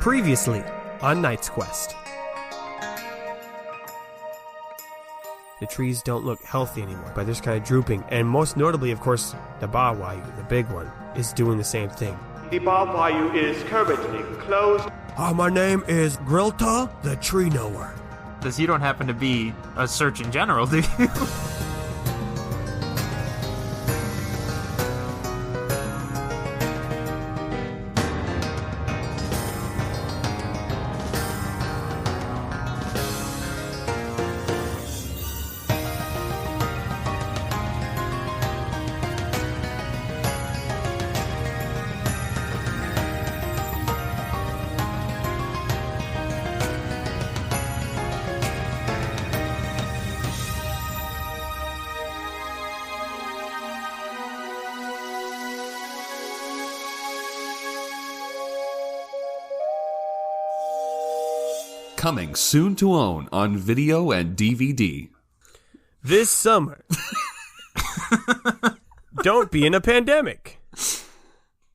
Previously on Knight's Quest. The trees don't look healthy anymore, but they're just kind of drooping. And most notably, of course, the Bawayu, the big one, is doing the same thing. The Bawayu is currently closed. My name is Grilta, the tree knower. Because you don't happen to be a Surgeon General, do you? Coming soon to own on video and DVD. This summer. Don't be in a pandemic.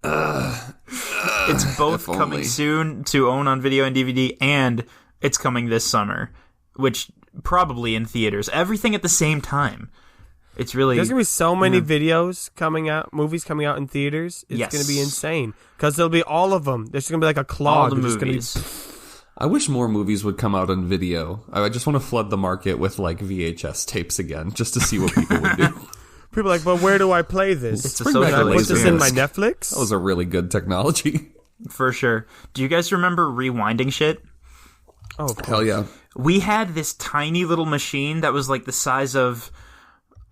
It's both coming soon to own on video and DVD, and it's coming this summer, which probably in theaters. Everything at the same time. It's really... There's going to be so many videos coming out, movies coming out in theaters. It's going to be insane. Because there'll be all of them. There's going to be like a clog. All the movies. I wish more movies would come out on video. I just want to flood the market with like VHS tapes again, just to see what people would do. People are like, but where do I play this? It's a Can social I put this in my laserdisc. Netflix? That was a really good technology. For sure. Do you guys remember rewinding shit? Oh, of course. Hell yeah. We had this tiny little machine that was like the size of,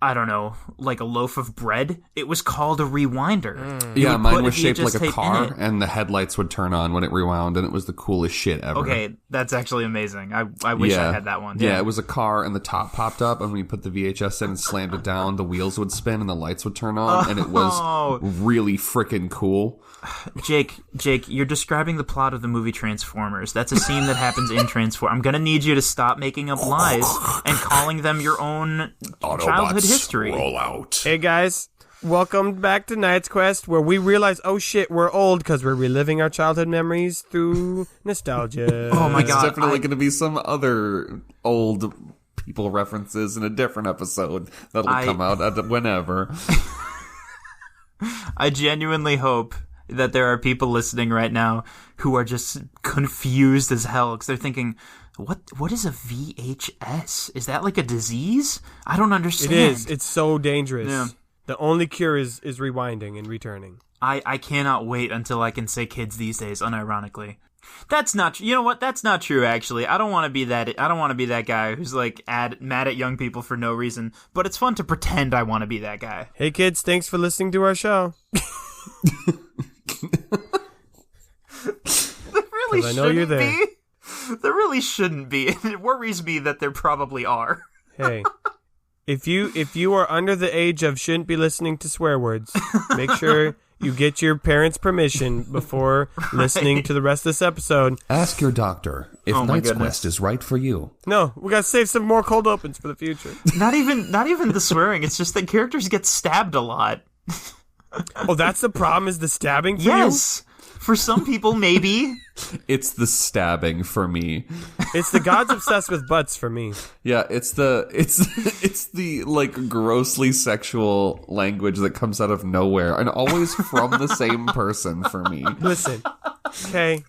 I don't know, like a loaf of bread. It was called a rewinder. Yeah, mine put was shaped VHS like a tape in car, it. and the headlights would turn on when it rewound, and it was the coolest shit ever. Okay, that's actually amazing. I wish I had that one. Yeah, it was a car, and the top popped up, and when you put the VHS in and slammed it down, the wheels would spin, and the lights would turn on, and it was really freaking cool. Jake, you're describing the plot of the movie Transformers. That's a scene that happens in Transformers. I'm gonna need you to stop making up lies and calling them your own childhood history. Roll out. Hey guys, welcome back to Knight's Quest, where we realize, oh shit, we're old because we're reliving our childhood memories through nostalgia. Oh my There's god! definitely going to be some other old people references in a different episode that'll come out at whenever. I genuinely hope that there are people listening right now who are just confused as hell because they're thinking, what is a VHS? Is that like a disease? I don't understand. It is. It's so dangerous. Yeah. The only cure is rewinding and returning. I cannot wait until I can say kids these days, unironically. That's not. You know what? That's not true. Actually, I don't want to be that. I don't want to be that guy who's like mad at young people for no reason. But it's fun to pretend I want to be that guy. Hey kids, thanks for listening to our show. There really I know you're there. be. There really shouldn't be. It worries me that there probably are. Hey, if you are under the age of shouldn't be listening to swear words, make sure you get your parents' permission before listening to the rest of this episode. Ask your doctor if Knight's Quest is right for you. No, we gotta save some more cold opens for the future. Not even the swearing. It's just that characters get stabbed a lot. Oh, that's the problem, is the stabbing for Yes. For some people, maybe. It's the stabbing for me. you? It's the gods obsessed with butts for me. Yeah, it's the like grossly sexual language that comes out of nowhere and always from the same person for me. Listen, okay,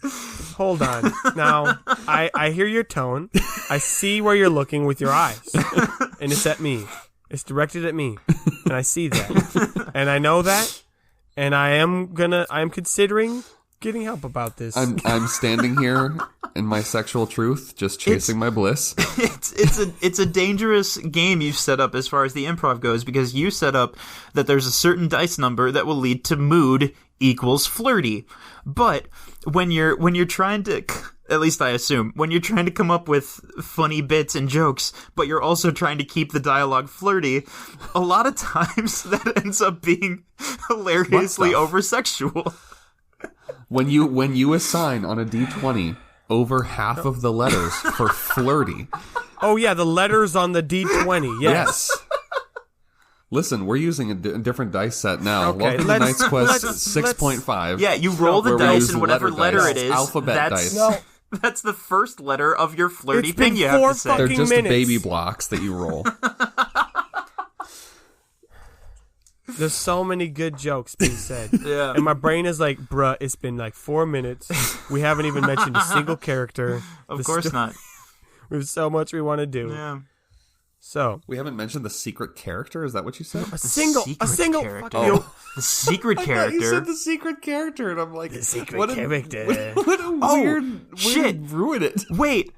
hold on. Now, I hear your tone. I see where you're looking with your eyes. And it's at me. It's directed at me. And I see that. And I know that. And I'm considering getting help about this. I'm standing here in my sexual truth, just chasing my bliss. It's a dangerous game you've set up as far as the improv goes, because you set up that there's a certain dice number that will lead to mood equals flirty. But when you're trying to, at least I assume, when you're trying to come up with funny bits and jokes, but you're also trying to keep the dialogue flirty, a lot of times that ends up being hilariously over-sexual. When you assign on a D20 over half of the letters for flirty. Oh yeah, the letters on the D20. Yes. Listen, we're using a different dice set now. Okay, Welcome to Knight's Quest 6.5. Yeah, you roll the where we dice use and whatever letter letter dice, it is. alphabet dice. No. That's the first letter of your flirty It's been thing you have 4 to say. They're fucking just minutes. baby blocks that you roll. There's so many good jokes being said. Yeah. And my brain is like, bruh, it's been like 4 minutes. We haven't even mentioned a single character. Of course not. We have so much we want to do. Yeah. So, We haven't mentioned the secret character. Is that what you said? a single character. fucking yo, The secret I thought you character. said the secret character, and I'm like, secret what a- character. What a weird shit. ruin it. Wait,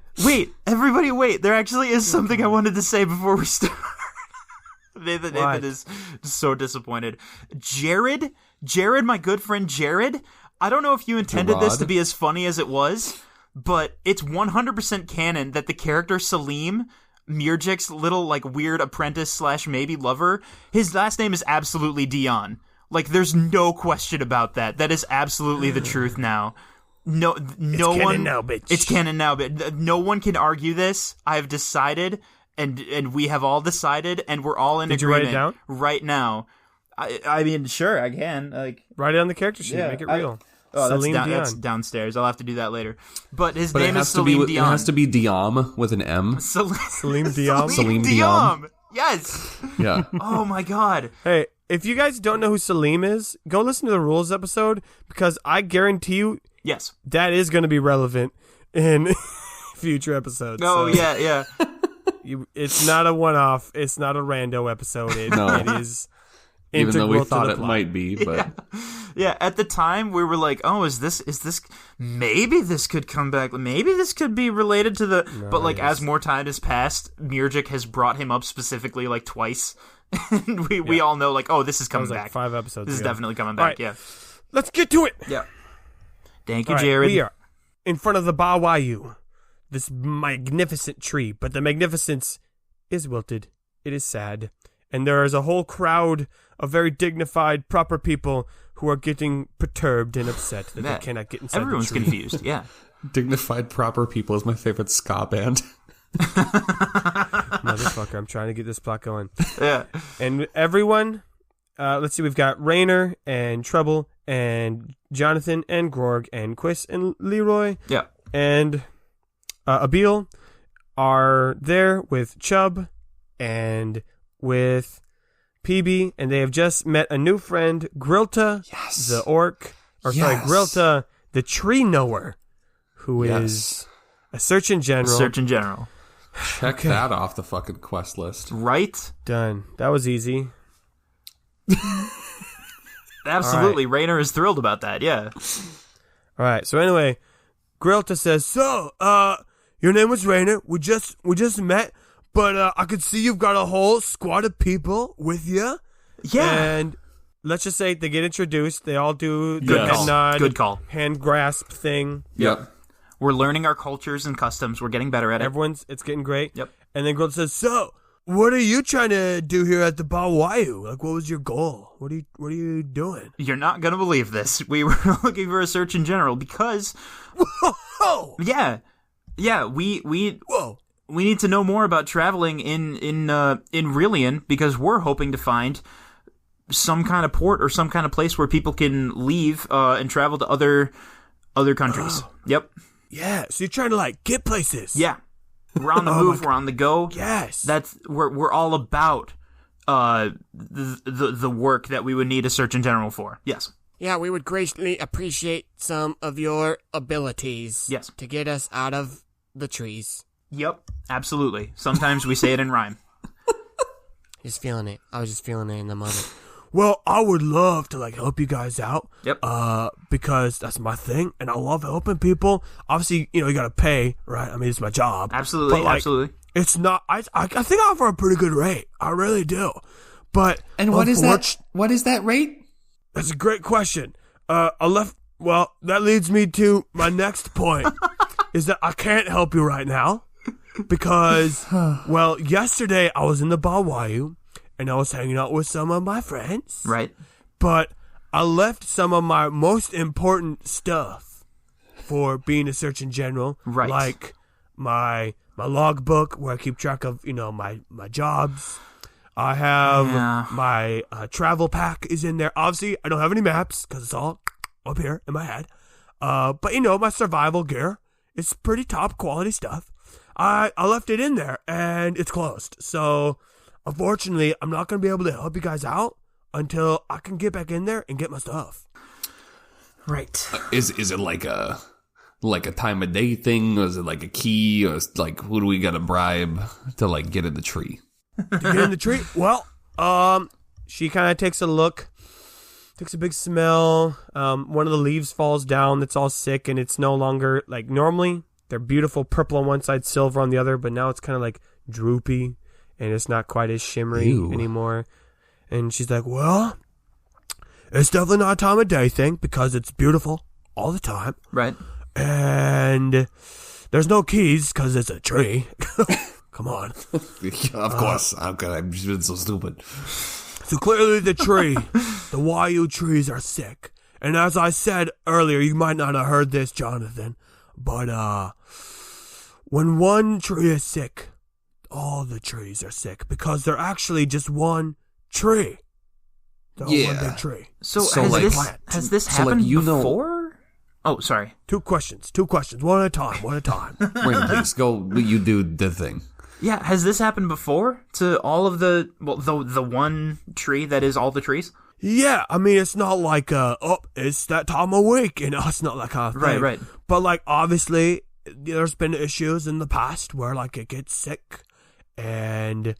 everybody wait. There actually is something I wanted to say before we start. Nathan is so disappointed. Jared, my good friend Jared, I don't know if you intended this Gerard? to be as funny as it was, but it's 100% canon that the character Salim, Mirjik's little like weird apprentice / maybe lover, his last name is absolutely Dion. Like there's no question about that. That is absolutely the truth now. No canon one now, bitch. It's canon now, but no one can argue this. I've decided, and we have all decided, and we're all in Did you write agreement it down? right now. I mean, sure, I can. Like, Write it on the character sheet. Yeah, Make it real. oh, Salim that's Dion. downstairs. I'll have to do that later. But his But name it is has to be. Salim Dion. It has to be Diom with an M. Salim Dion. Salim Dion. Yes. Yeah. Oh my god. Hey, if you guys don't know who Salim is, go listen to the rules episode because I guarantee you Yes. that is going to be relevant in future episodes. Oh So yeah. it's not a one-off. It's not a rando episode. No. It is Even though integral we to thought the it plot. might be, but Yeah, at the time we were like, "Oh, is this maybe this could come back. Maybe this could be related to the But like as more time has passed, Mirjik has brought him up specifically like twice. And we all know like, "Oh, this is That coming was like back. 5 episodes This is ago. definitely coming All back." right. Yeah. Let's get to it. Yeah. Thank you, All right, Jared. we are in front of the Bawayu, this magnificent tree, but the magnificence is wilted. It is sad. And there is a whole crowd of very dignified, proper people who are getting perturbed and upset that Yeah. they cannot get inside Everyone's the tree. confused. Yeah. Dignified Proper People is my favorite ska band. Motherfucker, I'm trying to get this plot going. Yeah. And everyone, let's see, we've got Rainer and Trouble and Jonathan and Gorg and Quiz and Leroy Yeah. and Abil are there with Chubb and with PB, and they have just met a new friend, Grilta, Yes. the orc, Yes. Grilta, the tree knower, who is a surgeon general. Search in general. Check that off the fucking quest list. Right? Done. That was easy. Absolutely. Rainer is thrilled about that. Yeah. All right. So anyway, Grilta says, "So, your name was Rainer. We just met, but I could see you've got a whole squad of people with you." Yeah. And let's just say they get introduced. They all do the Yes. head nod, Good call. hand grasp thing. Yep. We're learning our cultures and customs. We're getting better at it. It's getting great. Yep. And then Grilta says, "So, what are you trying to do here at the Bawayu? Like, what was your goal? What are you doing?" You're not going to believe this. We were looking for a search in general because Whoa! yeah, we Whoa! we need to know more about traveling in Rillian because we're hoping to find some kind of port or some kind of place where people can leave and travel to other countries. Yep. Yeah. So you're trying to like get places. Yeah. We're on the move. We're on the go. Yes. That's we're all about the work that we would need a search in general for. Yes. Yeah, we would greatly appreciate some of your abilities. Yes. To get us out of the trees. Yep. Absolutely. Sometimes we say it in rhyme. Just feeling it. I was just feeling it in the moment. Well, I would love to like help you guys out. Yep. Because that's my thing, and I love helping people. Obviously, you gotta pay, right? I mean, it's my job. Absolutely. But, like, Absolutely. It's not. I think I offer a pretty good rate. I really do. But And what is that? What is that rate? That's a great question. Well, that leads me to my next point. Is that I can't help you right now because, well, yesterday I was in the Bawayu and I was hanging out with some of my friends. Right. But I left some of my most important stuff for being a surgeon general. Right. Like my logbook where I keep track of, my jobs. I have Yeah. my travel pack is in there. Obviously, I don't have any maps because it's all up here in my head. But my survival gear is pretty top quality stuff. I left it in there and it's closed. So, unfortunately, I'm not going to be able to help you guys out until I can get back in there and get my stuff. Right. Is it like a time of day thing, or is it like a key, or is like who do we got to bribe to like get in the tree? To get in the tree? Well, she kind of takes a look, takes a big smell. One of the leaves falls down that's all sick, and it's no longer like normally. They're beautiful purple on one side, silver on the other, but now it's kind of like droopy, and it's not quite as shimmery anymore. And she's like, well, it's definitely not a time of day thing because it's beautiful all the time. Right. And there's no keys because it's a tree. Come on. Of course. I've just been so stupid. So clearly the Bawayu trees are sick. And as I said earlier, you might not have heard this, Jonathan, but when one tree is sick, all the trees are sick because they're actually just one tree. They're all one big tree. So has this so, happened like, before? Oh, sorry. Two questions, one at a time. Wait, please, go, you do the thing. Yeah, has this happened before to all of the one tree that is all the trees? Yeah, I mean, it's not like, it's that time of week, it's not that kind of thing. Right. But, like, obviously, there's been issues in the past where, like, it gets sick, and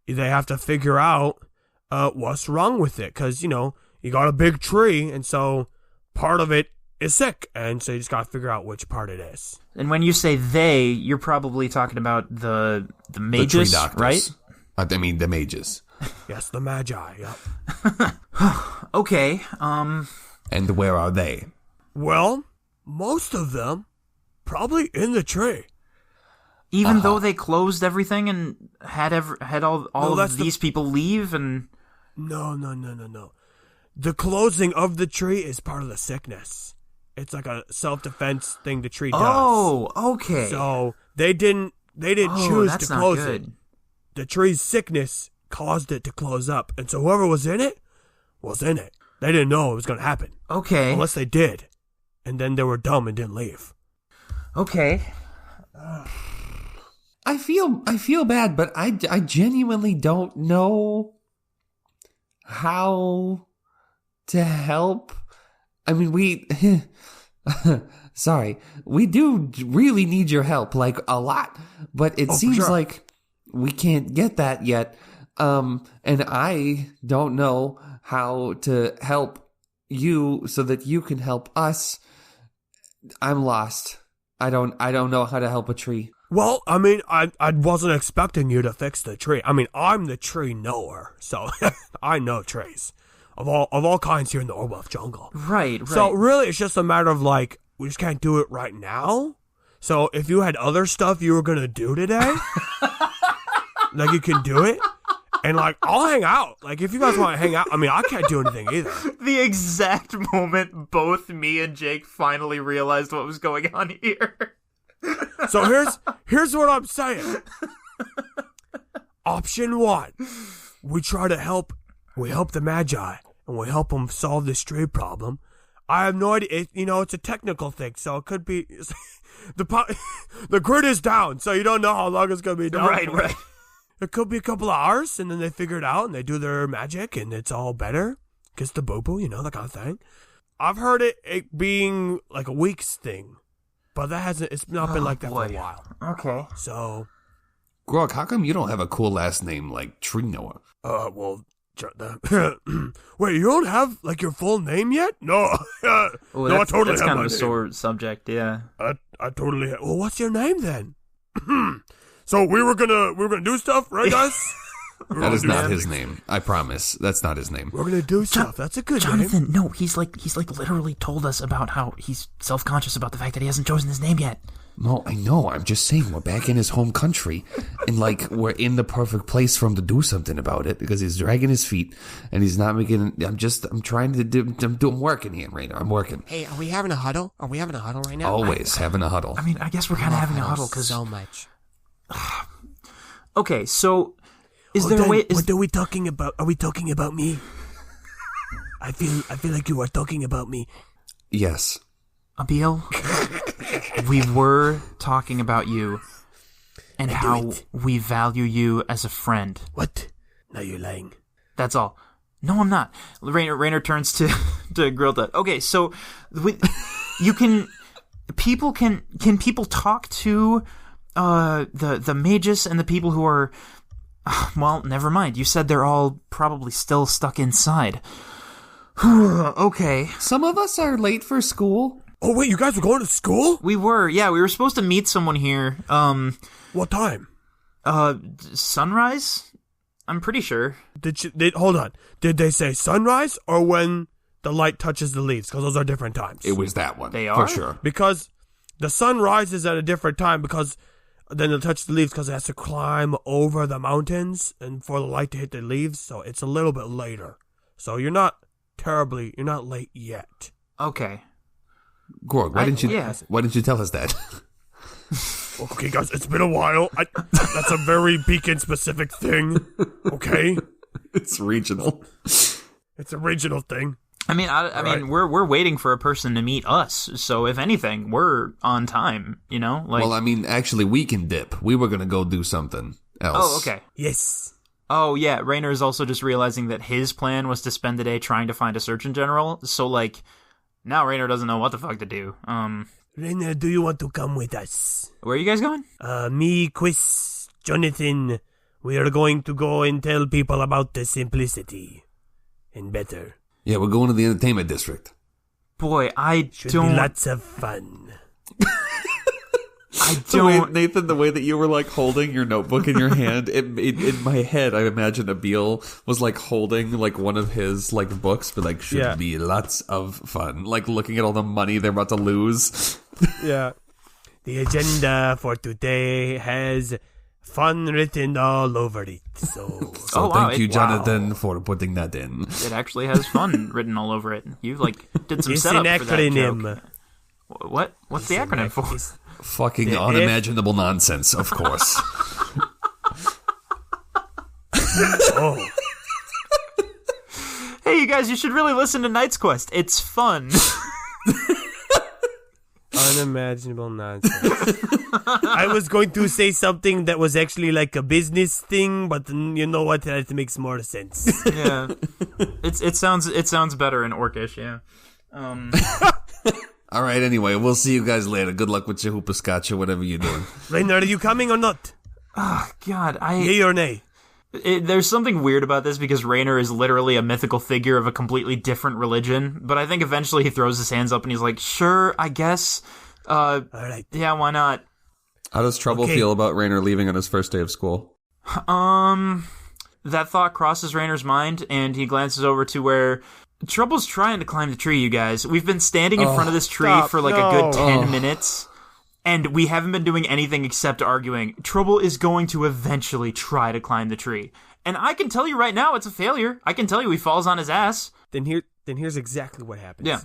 they have to figure out what's wrong with it, because, you got a big tree, and so part of it is sick, and so you just got to figure out which part it is. And when you say they, you're probably talking about the mages, the tree doctors. right? I mean, the mages. Yes, the magi, yep. Okay, And where are they? Well, most of them probably in the tree. even though they closed everything and had all of these people leave and... No. The closing of the tree is part of the sickness. It's like a self-defense thing the tree does. Oh, okay. So they didn't choose to close it. Good. The tree's sickness caused it to close up, and so whoever was in it was in it. They didn't know it was going to happen. Okay. Unless they did, and then they were dumb and didn't leave. Okay. I feel bad, but I genuinely don't know how to help. I mean, we sorry, we do really need your help, like a lot, but it seems like we can't get that yet. And I don't know how to help you so that you can help us. I'm lost. I don't know how to help a tree. Well, I mean, I wasn't expecting you to fix the tree. I mean, I'm the tree knower, so I know trees of all kinds here in the Orwell jungle. Right. So really, it's just a matter of like, we just can't do it right now. So if you had other stuff you were gonna do today, like you can do it, and like I'll hang out. Like if you guys want to hang out, I mean, I can't do anything either. The exact moment both me and Jake finally realized what was going on here. So here's what I'm saying. Option 1, we try to help. We help the Magi, and we help them solve this tree problem. I have no idea. It's a technical thing, so it could be the grid is down, so you don't know how long it's gonna be down. Right. It could be a couple of hours, and then they figure it out, and they do their magic, and it's all better. Gets the boo-boo, that kind of thing. I've heard it being like a week's thing, but it's not been like that for a while. Okay. So, Grog, how come you don't have a cool last name like Tree Noah? Wait, you don't have like your full name yet? No. Oh, no, I totally that's have kind my of a name. sore subject, yeah. I totally have. Well, what's your name then? So we were gonna do stuff, right, guys? That is not his name. I promise. That's not his name. We're gonna do stuff. That's a good Jonathan, name. no, he's like literally told us about how he's self-conscious about the fact that he hasn't chosen his name yet. No, I know. I'm just saying we're back in his home country, and like we're in the perfect place for him to do something about it because he's dragging his feet and he's not making. I'm trying to do. I'm working here right now. I'm working. Hey, are we having a huddle? Are we having a huddle right now? Always having a huddle. I mean, I guess we're kind of having a huddle because so much. Okay, so Is there a way? What are we talking about? Are we talking about me? I feel like you are talking about me. Yes. Abil, we were talking about you and how we value you as a friend. What? Now you're lying. That's all. No, I'm not. Rainer turns to Grilda. Okay, so people talk to the magus and the people who are, well, never mind. You said they're all probably still stuck inside. Okay. Some of us are late for school. Oh wait, you guys were going to school? We were, yeah. We were supposed to meet someone here. What time? Sunrise? I'm pretty sure. Hold on. Did they say sunrise or when the light touches the leaves? Because those are different times. It was that one. They are? For sure. Because the sun rises at a different time because then it'll touch the leaves because it has to climb over the mountains and for the light to hit the leaves. So it's a little bit later. So you're not late yet. Okay. Gorg, why didn't you tell us that? Okay, guys, it's been a while. That's a very Beacon-specific thing. Okay? It's regional. It's a regional thing. I mean, we're waiting for a person to meet us. So if anything, we're on time. You know, like. Well, I mean, actually, we can dip. We were gonna go do something else. Oh, okay. Yes. Oh, yeah. Rainer is also just realizing that his plan was to spend the day trying to find a Surgeon General. So, like, now Rainer doesn't know what the fuck to do. Rainer, do you want to come with us? Where are you guys going? Me, Quiz, Jonathan, we are going to go and tell people about the simplicity. And better. Yeah, we're going to the entertainment district. Boy, Should be lots of fun. I don't... Nathan, the way that you were, like, holding your notebook in your hand, in my head, I imagine Abil was, like, holding, like, one of his, like, books, but, like, should be lots of fun. Like, looking at all the money they're about to lose. Yeah. The agenda for today has fun written all over it. So thank you, Jonathan, for putting that in. It actually has fun written all over it. You, like, did some it's setup an for that acronym. Joke. What's the acronym for? Fucking unimaginable nonsense, of course. Oh. Hey, you guys, you should really listen to Knight's Quest. It's fun. Unimaginable nonsense. I was going to say something that was actually like a business thing, but you know what? That makes more sense. Yeah, it sounds better in Orcish. Yeah. All right. Anyway, we'll see you guys later. Good luck with your hoopascotch or whatever you're doing. Rainer, are you coming or not? Oh God, Yay or nay? There's something weird about this because Rainer is literally a mythical figure of a completely different religion, but I think eventually he throws his hands up and he's like, sure, I guess. All right. Yeah, why not? How does Trouble feel about Rainer leaving on his first day of school? That thought crosses Rainer's mind, and he glances over to where Trouble's trying to climb the tree, you guys. We've been standing in front of this tree for like a good 10 minutes. And we haven't been doing anything except arguing. Trouble is going to eventually try to climb the tree. And I can tell you right now, it's a failure. I can tell you he falls on his ass. Then here's exactly what happens. Yeah.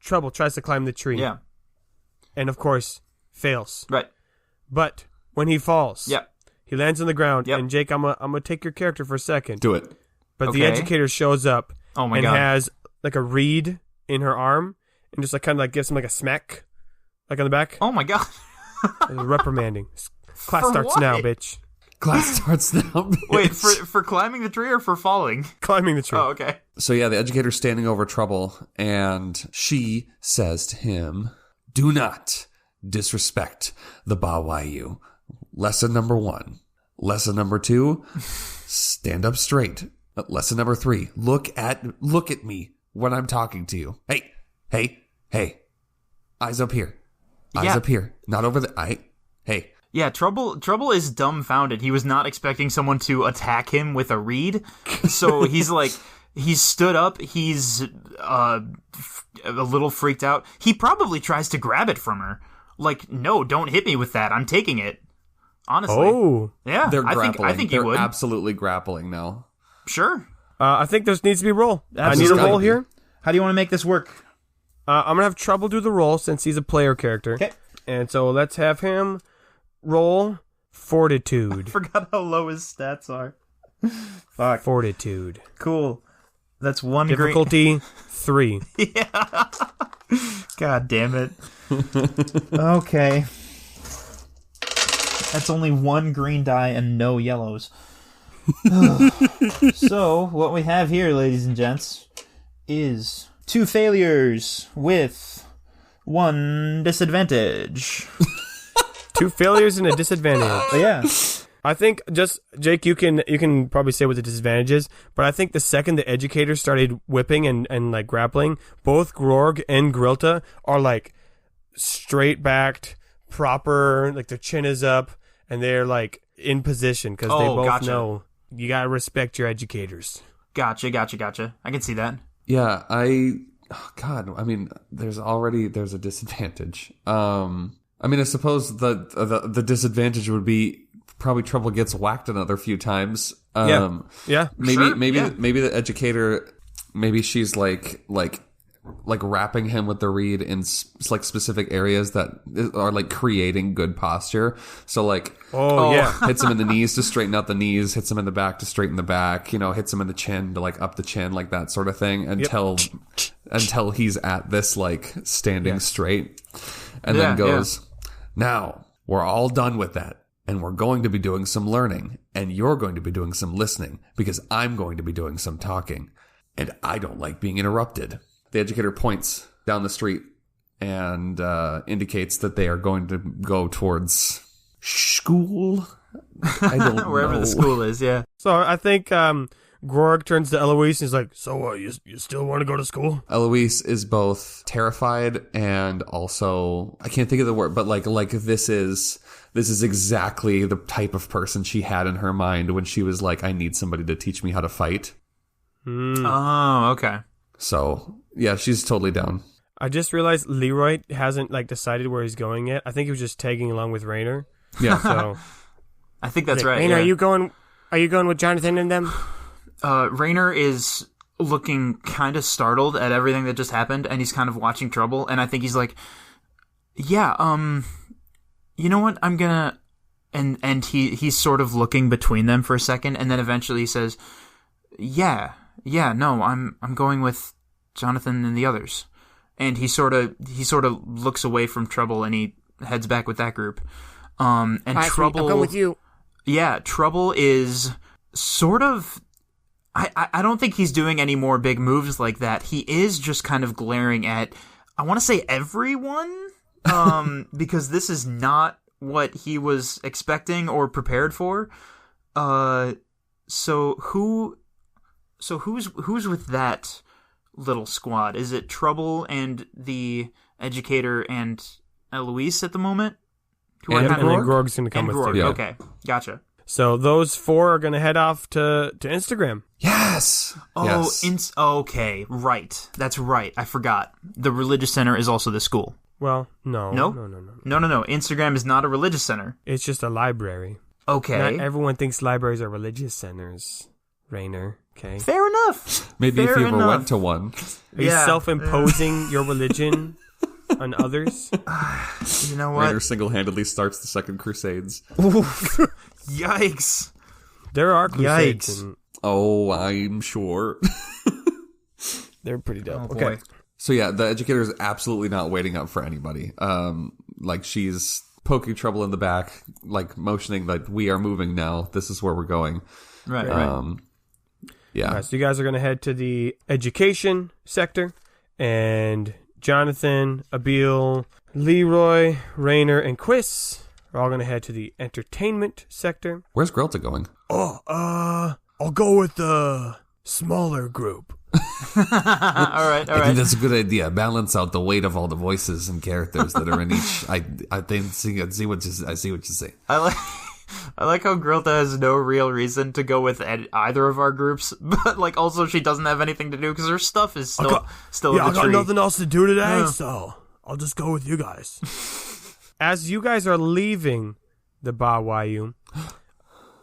Trouble tries to climb the tree. Yeah. And of course, fails. Right. But when he falls, he lands on the ground. Yep. And Jake, I'm gonna take your character for a second. Do it. But the educator shows up God. has like a reed in her arm and just like kind of like gives him like a smack. Like on the back? Oh my God. Reprimanding. Class For starts what? now, bitch. Class starts now, bitch. Wait, for climbing the tree or for falling? Climbing the tree. Oh, okay. So yeah, the educator's standing over Trouble, and she says to him, do not disrespect the Bawayu. Lesson number 1. Lesson number 2, stand up straight. Lesson number 3, look at me when I'm talking to you. Hey. Eyes up here. Eyes up here. Not over the... Hey. Yeah, Trouble is dumbfounded. He was not expecting someone to attack him with a reed. So he's like... He's stood up. He's a little freaked out. He probably tries to grab it from her. Like, no, don't hit me with that. I'm taking it. Honestly. Oh. Yeah, They're grappling. I think he would. They're absolutely grappling now. Sure. I think there needs to be a roll. I need a gotta roll be. here. How do you want to make this work? I'm going to have Trouble do the roll since he's a player character. Okay. And so let's have him roll Fortitude. Forgot how low his stats are. Fuck. Fortitude. Cool. That's one Difficulty 3. Yeah. God damn it. Okay. That's only one green die and no yellows. So, what we have here, ladies and gents, is 2 failures with 1 disadvantage. 2 failures and a disadvantage. Yeah. I think just Jake, you can probably say what the disadvantage is, but I think the second the educator started whipping and like grappling, both Grorg and Grilta are like straight backed, proper, like their chin is up, and they're like in position because they both know you gotta respect your educators. Gotcha. I can see that. Yeah, God, I mean, there's a disadvantage. I mean, I suppose the disadvantage would be probably Trouble gets whacked another few times. Yeah. Maybe the educator, maybe she's like wrapping him with the reed in like specific areas that are like creating good posture. So like, hits him in the knees to straighten out the knees, hits him in the back to straighten the back, hits him in the chin to like up the chin, like that sort of thing until he's at this like standing straight, and then goes, now we're all done with that. And we're going to be doing some learning, and you're going to be doing some listening, because I'm going to be doing some talking, and I don't like being interrupted. The educator points down the street and indicates that they are going to go towards school. I don't Wherever know. the school is, yeah. So I think Grorg turns to Eloise and is like, so you still want to go to school? Eloise is both terrified and also, I can't think of the word, but like this is exactly the type of person she had in her mind when she was like, I need somebody to teach me how to fight. Oh, okay. So, yeah, she's totally down. I just realized Leroy hasn't like decided where he's going yet. I think he was just tagging along with Rainer. Yeah. So I think that's right. Rainer, yeah. are you going with Jonathan and them? Rainer is looking kind of startled at everything that just happened, and he's kind of watching Trouble, and I think he's like, yeah, you know what, I'm gonna... And he's sort of looking between them for a second, and then eventually he says, yeah, no, I'm going with Jonathan and the others. And he sort of looks away from Trouble, and he heads back with that group. And Trouble... I'll go with you. Yeah, Trouble is sort of... I don't think he's doing any more big moves like that. He is just kind of glaring at, I want to say everyone, because this is not what he was expecting or prepared for. So who's with that little squad? Is it Trouble and the educator and Eloise at the moment? and then Grog's going to come with Grog. you. Yeah. Okay, gotcha. So those 4 are going to head off to Instagram. Yes. Oh, Yes. Okay, right. That's right. I forgot. The religious center is also the school. Well, no. No? No. Instagram is not a religious center. It's just a library. Okay. Not everyone thinks libraries are religious centers, Rainer. Okay. Fair enough. Maybe Fair if you ever enough. went to one. Are you self-imposing your religion on others? You know what? Rainer single-handedly starts the Second Crusades. Yikes. There are crusades. Yikes. And Oh, I'm sure. they're pretty dope. Oh, Okay. boy. So yeah, the educator is absolutely not waiting up for anybody. Like she's poking Trouble in the back, like motioning like we are moving now. This is where we're going. Right. Yeah. All right, so you guys are going to head to the education sector, and Jonathan, Abil, Leroy, Rainer, and Quiz are all going to head to the entertainment sector. Where's Grelta going? I'll go with the smaller group. all right. I think that's a good idea. Balance out the weight of all the voices and characters that are in each. I see what you say. I like how Grilta has no real reason to go with either of our groups, but like also she doesn't have anything to do because her stuff is still in the I got tree. nothing else to do today, so I'll just go with you guys. As you guys are leaving the Bawayu,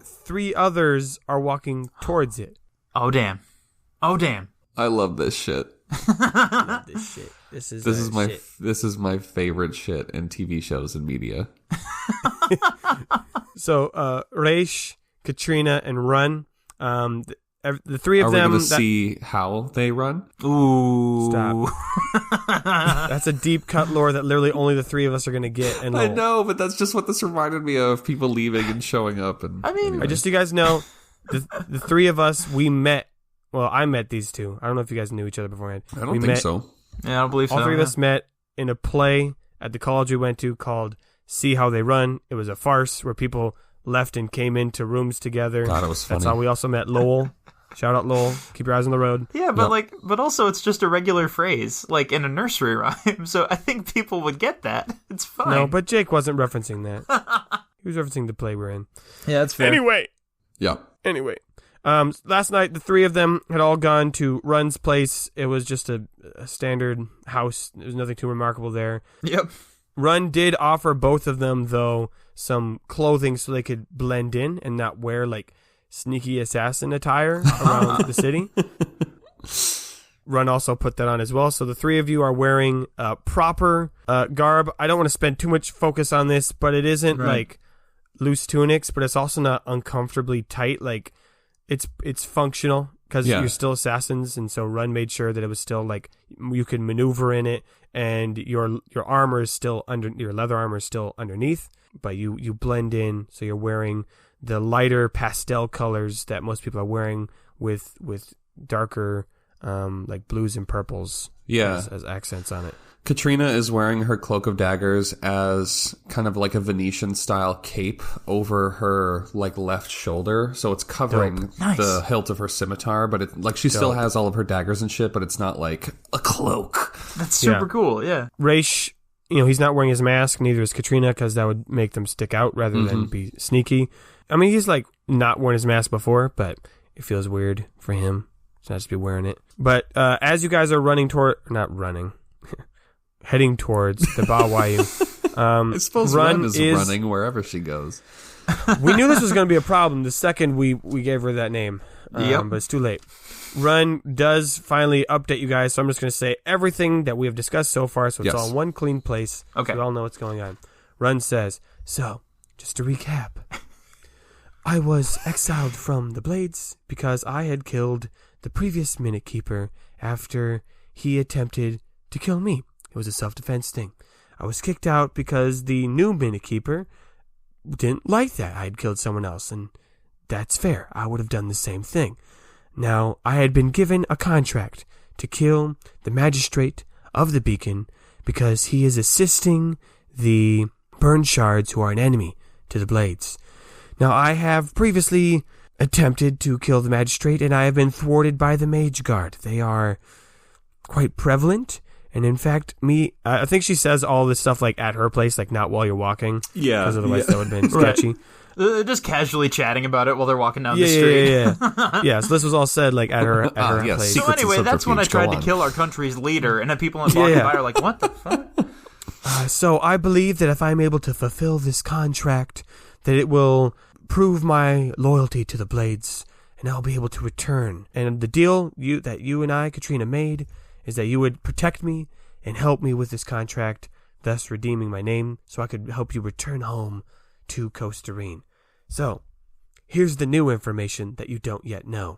3 others are walking towards it. Oh damn. I love this shit. Love this shit. This is my favorite shit in TV shows and media. So, Reish, Katrina, and Runn, The three of Are we them. going to see how they run? Ooh. Stop. That's a deep cut lore that literally only the three of us are going to get. And I know, but that's just what this reminded me of. People leaving and showing up. And I mean, I just so you guys know, the three of us, we met. Well, I met these two. I don't know if you guys knew each other beforehand. I don't think so. Yeah, I don't believe so. All three of us met in a play at the college we went to called See How They Run. It was a farce where people left and came into rooms together. God, it was funny. That's how we also met Lowell. Shout out Lowell. Keep your eyes on the road. Yeah, but but also it's just a regular phrase, like in a nursery rhyme. So I think people would get that. It's fine. No, but Jake wasn't referencing that. He was referencing the play we're in. Yeah, that's fair. Anyway. Last night the three of them had all gone to Runn's place. It was just a standard house. There was nothing too remarkable there. Yep. Runn did offer both of them, though, some clothing so they could blend in and not wear, like, sneaky assassin attire around the city. Runn also put that on as well. So the three of you are wearing proper garb. I don't want to spend too much focus on this, but it isn't, like, loose tunics, but it's also not uncomfortably tight. Like, it's functional because you're still assassins, and so Runn made sure that it was still, like, you could maneuver in it, and your armor is still your leather armor is still underneath, but you blend in, so you're wearing the lighter pastel colors that most people are wearing with darker like blues and purples as accents on it. Katrina is wearing her cloak of daggers as kind of like a Venetian style cape over her like left shoulder, so it's covering the hilt of her scimitar, but she still has all of her daggers and shit, but it's not like a cloak. That's super cool. Yeah. Raish, he's not wearing his mask, neither is Katrina, because that would make them stick out rather than be sneaky. I mean, he's like not worn his mask before, but it feels weird for him to not just be wearing it. But as you guys are heading towards the Bawayu, I suppose Runn is running wherever she goes. We knew this was going to be a problem the second we gave her that name, but it's too late. Runn does finally update you guys, so I'm just going to say everything that we have discussed so far, so it's all in one clean place. Okay. So we all know what's going on. Runn says, so, just to recap, I was exiled from the Blades because I had killed the previous Minute Keeper after he attempted to kill me. It was a self-defense thing. I was kicked out because the new Minute Keeper didn't like that I had killed someone else, and that's fair. I would have done the same thing. Now, I had been given a contract to kill the magistrate of the beacon because he is assisting the burn shards who are an enemy to the Blades. Now, I have previously attempted to kill the magistrate, and I have been thwarted by the Mage Guard. They are quite prevalent. And in fact, I think she says all this stuff like at her place, like not while you're walking. Yeah. Because otherwise that would have been sketchy. They're just casually chatting about it while they're walking down the street. Yeah, so this was all said like at her place. So anyway, that's when I tried to kill our country's leader, and then people walking by are like, what the fuck? So I believe that if I'm able to fulfill this contract, that it will prove my loyalty to the Blades, and I'll be able to return. And the deal that you and I, Katrina, made is that you would protect me and help me with this contract, thus redeeming my name, so I could help you return home to Costa Rica. So, here's the new information that you don't yet know.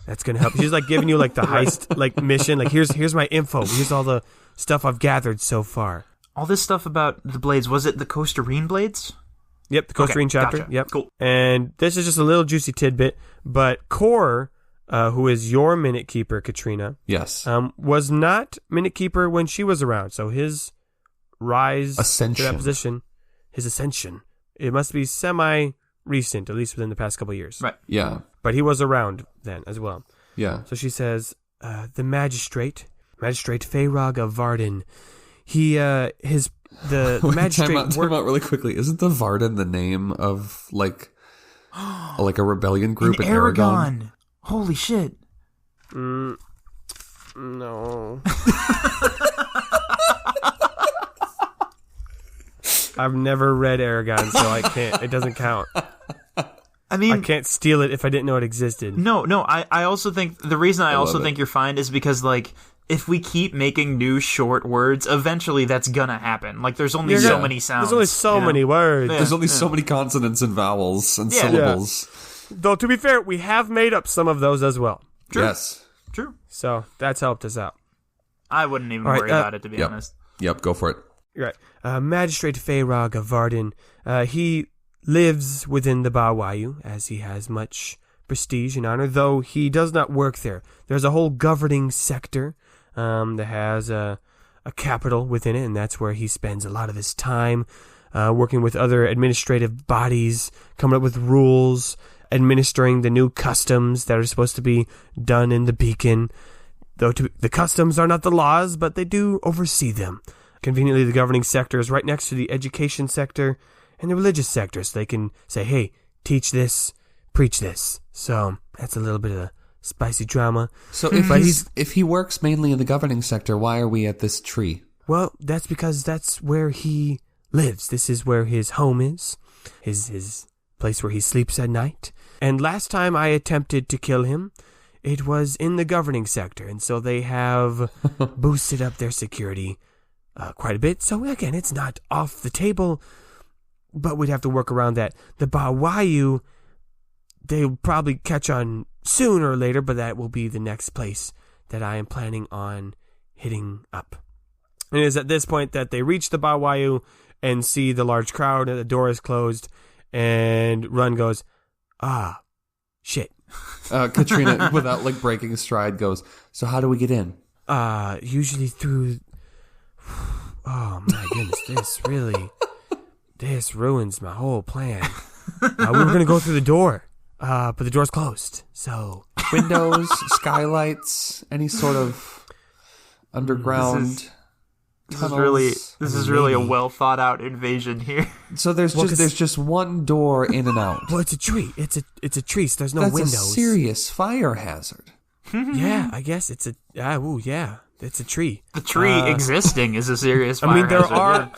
That's gonna help. She's like giving you like the heist like mission. Like here's my info. Here's all the stuff I've gathered so far. All this stuff about the Blades, was it the Costa Rica Blades? Yep, the Costa Rica chapter. Gotcha. Yep, cool. And this is just a little juicy tidbit, but Core, who is your Minute Keeper, Katrina, yes, was not Minute Keeper when she was around. So his rise to that position, his ascension, it must be semi-recent, at least within the past couple of years. Right. Yeah. But he was around then as well. Yeah. So she says, the Magistrate Feyrog of Varden, the magistrate. Time out really quickly. Isn't the Varden the name of like a rebellion group in Aragon? Holy shit. No. I've never read Aragon, so I can't. It doesn't count. I mean, I can't steal it if I didn't know it existed. No. I also think the reason I also think you're fine is because like if we keep making new short words, eventually that's gonna happen. Like there's only so many sounds. There's only so many words. There's only so many consonants and vowels and syllables. Though, to be fair, we have made up some of those as well. True. Yes. True. So that's helped us out. I wouldn't even All right, worry about it, to be honest. Yep, go for it. Right. Magistrate Feyrog of Varden, he lives within the Bawayu, as he has much prestige and honor, though he does not work there. There's a whole governing sector that has a capital within it, and that's where he spends a lot of his time working with other administrative bodies, coming up with rules, administering the new customs that are supposed to be done in the beacon. Though the customs are not the laws, but they do oversee them. Conveniently, the governing sector is right next to the education sector and the religious sector, so they can say, hey, teach this, preach this. So that's a little bit of spicy drama. So if he works mainly in the governing sector, why are we at this tree? Well, that's because that's where he lives. This is where his home is, his place where he sleeps at night. And last time I attempted to kill him, it was in the governing sector, and so they have boosted up their security quite a bit. So again, it's not off the table, but we'd have to work around that. The Bawayu, they'll probably catch on sooner or later, but that will be the next place that I am planning on hitting up. And it is at this point that they reach the Bawayu and see the large crowd, and the door is closed, and Runn goes, shit. Katrina, without breaking a stride, goes, so how do we get in? Usually through... Oh my goodness, this ruins my whole plan. We were going to go through the door, but the door's closed, so... Windows, skylights, any sort of underground tunnels. This is really a well thought out invasion here. So there's just one door in and out. Well, it's a tree. It's a tree, so there's no windows. That's a serious fire hazard. Yeah, I guess it's a... yeah. It's a tree. The tree existing is a serious fire hazard. There are...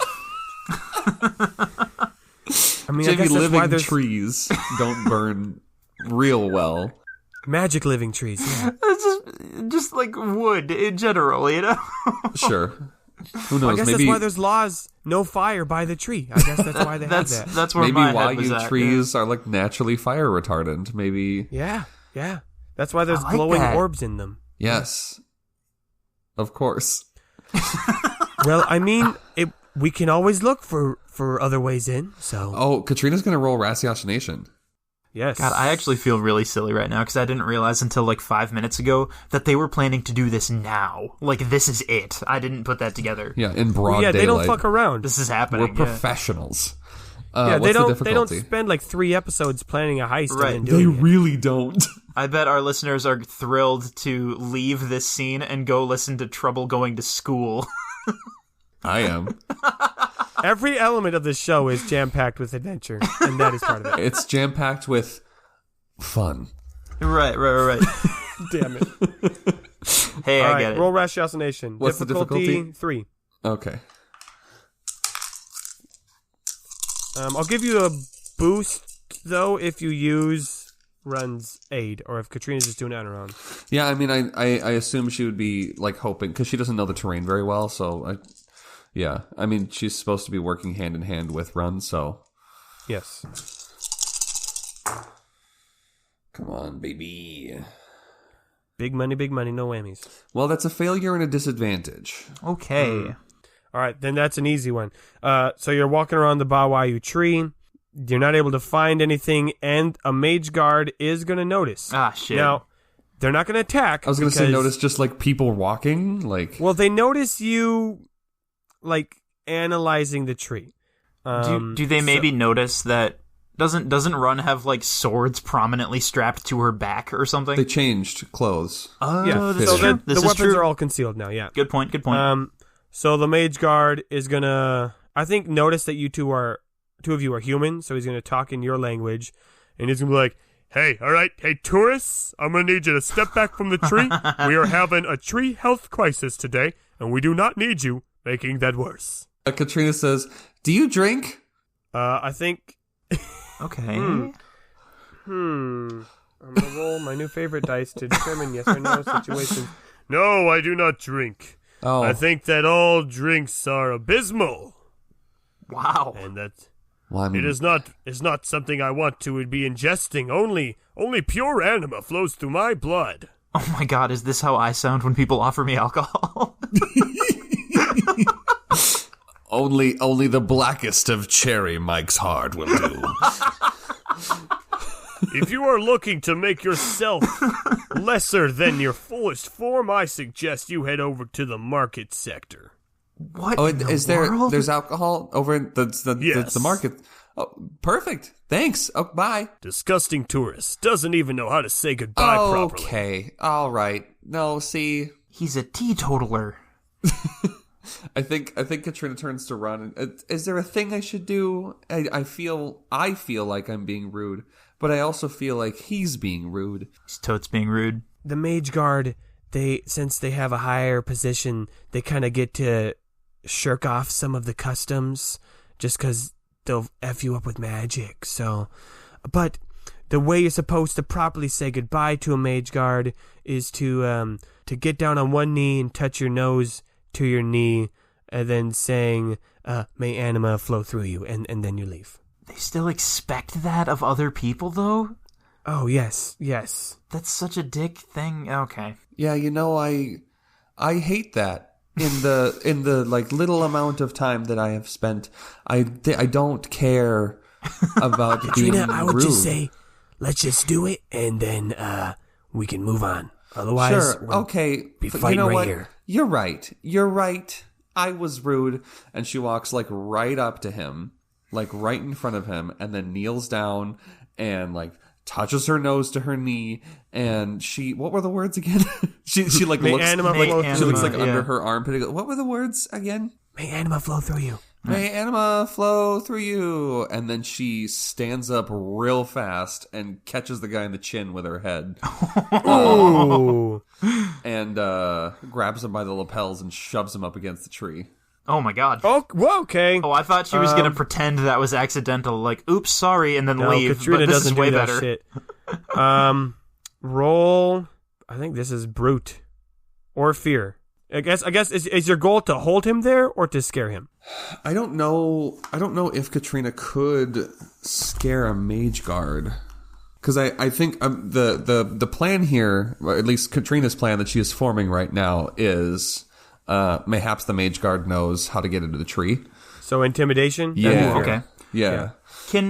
I guess that's why there's... trees don't burn real well. Magic living trees, yeah. It's just like wood in general, you know? Sure. Who knows? I guess that's why there's laws, no fire by the tree. I guess that's why they have that. That's where maybe my head was Bawayu at, trees are naturally fire retardant. Maybe. Yeah. That's why there's glowing orbs in them. Yes. Of course. Well, we can always look for other ways in, so... Oh, Katrina's going to roll ratiocination. Yes. God, I actually feel really silly right now because I didn't realize until 5 minutes ago that they were planning to do this now. This is it. I didn't put that together. Yeah, in broad daylight. They don't fuck around. This is happening. We're professionals. They what's don't spend 3 episodes planning a heist right. and then doing They really don't. I bet our listeners are thrilled to leave this scene and go listen to Trouble Going to School. I am. Every element of this show is jam-packed with adventure, and that is part of it. It's jam-packed with fun. Right. Damn it. Hey, All I right, get it. roll ratiocination. What's the difficulty? 3. Okay. I'll give you a boost, though, if you use Runn's aid, or if Katrina's just doing it on her own. Yeah, I assume she would be hoping, because she doesn't know the terrain very well, so she's supposed to be working hand in hand with Runn, so. Yes. Come on, baby. Big money, no whammies. Well, that's a failure and a disadvantage. Okay. All right, then that's an easy one. So you're walking around the Bawayu tree. You're not able to find anything, and a mage guard is going to notice. Ah, shit. Now, they're not going to attack. I was going to say notice just people walking, Well, they notice you, analyzing the tree. Do they maybe notice that... Doesn't Runn have, swords prominently strapped to her back or something? They changed clothes. Oh, yeah. this So is true. the weapons are all concealed now, yeah. Good point. So the mage guard is going to, I think, notice that two of you are human, so he's going to talk in your language, and he's going to be like, hey, all right, hey, tourists, I'm going to need you to step back from the tree. We are having a tree health crisis today, and we do not need you making that worse. Katrina says, do you drink? I think... Okay. I'm going to roll my new favorite dice to determine yes or no situations. No, I do not drink. Oh. I think that all drinks are abysmal. Wow. And that Well, I mean, It is not something I want to be ingesting. Only pure anima flows through my blood. Oh my god, is this how I sound when people offer me alcohol? only the blackest of cherry Mike's heart will do. If you are looking to make yourself lesser than your fullest form, I suggest you head over to the market sector. What Oh, in the is world? there's alcohol over in the market? Oh, perfect. Thanks. Oh, bye. Disgusting tourist. Doesn't even know how to say goodbye properly. Okay. All right. No, see, He's a teetotaler. I think Katrina turns to Runn. Is there a thing I should do? I feel like I'm being rude, but I also feel like he's being rude. He's totes being rude. The mage guard, since they have a higher position, they kind of get to shirk off some of the customs just because they'll F you up with magic. So, but the way you're supposed to properly say goodbye to a mage guard is to get down on one knee and touch your nose to your knee, and then saying, may anima flow through you, and then you leave. They still expect that of other people, though? Oh, yes. That's such a dick thing. Okay. Yeah, I hate that. In the like little amount of time that I have spent, I don't care about being Katrina, I would rude. just say, let's just do it, and then we can move on. Otherwise, Sure, we'll okay. be but fighting you know right what? here. You're right. I was rude. And she walks like right up to him, like right in front of him, and then kneels down and like touches her nose to her knee. And what were the words again? she like May looks anima like, flow she through looks you. like under her armpit. What were the words again? May anima flow through you. May anima flow through you. And then she stands up real fast and catches the guy in the chin with her head. Ooh. And grabs him by the lapels and shoves him up against the tree. Oh my god. Oh, well, okay. Oh, I thought she was going to pretend that was accidental, like, oops, sorry, and then No, leave. Katrina but this doesn't is way do that better. shit. Roll. I think this is brute or fear. I guess is your goal to hold him there or to scare him? I don't know if Katrina could scare a mage guard. Because I think the plan here, or at least Katrina's plan that she is forming right now, is mayhaps the mage guard knows how to get into the tree. So intimidation. Yeah. That'd be fair. Okay. Yeah.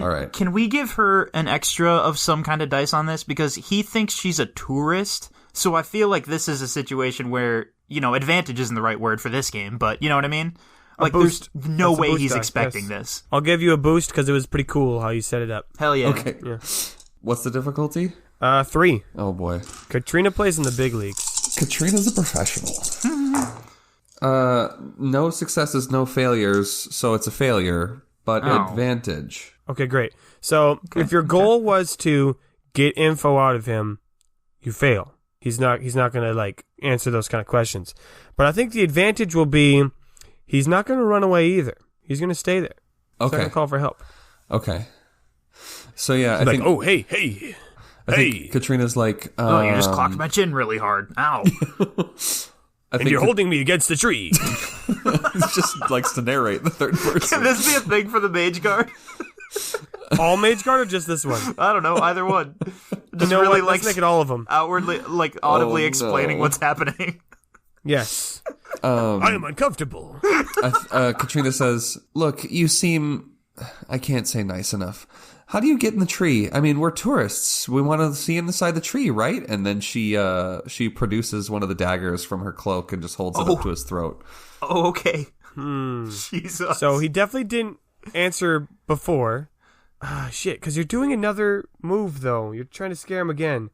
All right. Can we give her an extra of some kind of dice on this? Because he thinks she's a tourist, so I feel like this is a situation where, advantage isn't the right word for this game, but you know what I mean? Like, boost. there's no That's a way boost he's die, expecting yes. this. I'll give you a boost because it was pretty cool how you set it up. Hell yeah. Okay. Yeah. What's the difficulty? 3. Oh boy. Katrina plays in the big leagues. Katrina's a professional. No successes, no failures, so it's a failure, but Oh. advantage. Okay, great. So if your goal was to get info out of him, you fail. He's not going to like answer those kind of questions. But I think the advantage will be he's not going to run away either. He's going to stay there. He's not Okay. going to call for help. Okay. So yeah, He's I like, think oh, hey. I think Katrina's like, Oh, you just clocked my chin really hard. Ow. I And think you're holding me against the tree. just likes to narrate the third person. Can this be a thing for the mage guard? All mage guard or just this one? I don't know, either one. Just You know really what? Let's like make it all of them. outwardly, like audibly Oh, explaining no. what's happening. Yes. I am uncomfortable. Katrina says, "Look, you seem, I can't say nice enough. How do you get in the tree? I mean, we're tourists. We want to see inside the tree, right?" And then she produces one of the daggers from her cloak and just holds it up to his throat. Oh, okay. Jesus. So he definitely didn't answer before. Shit, because you're doing another move, though. You're trying to scare him again.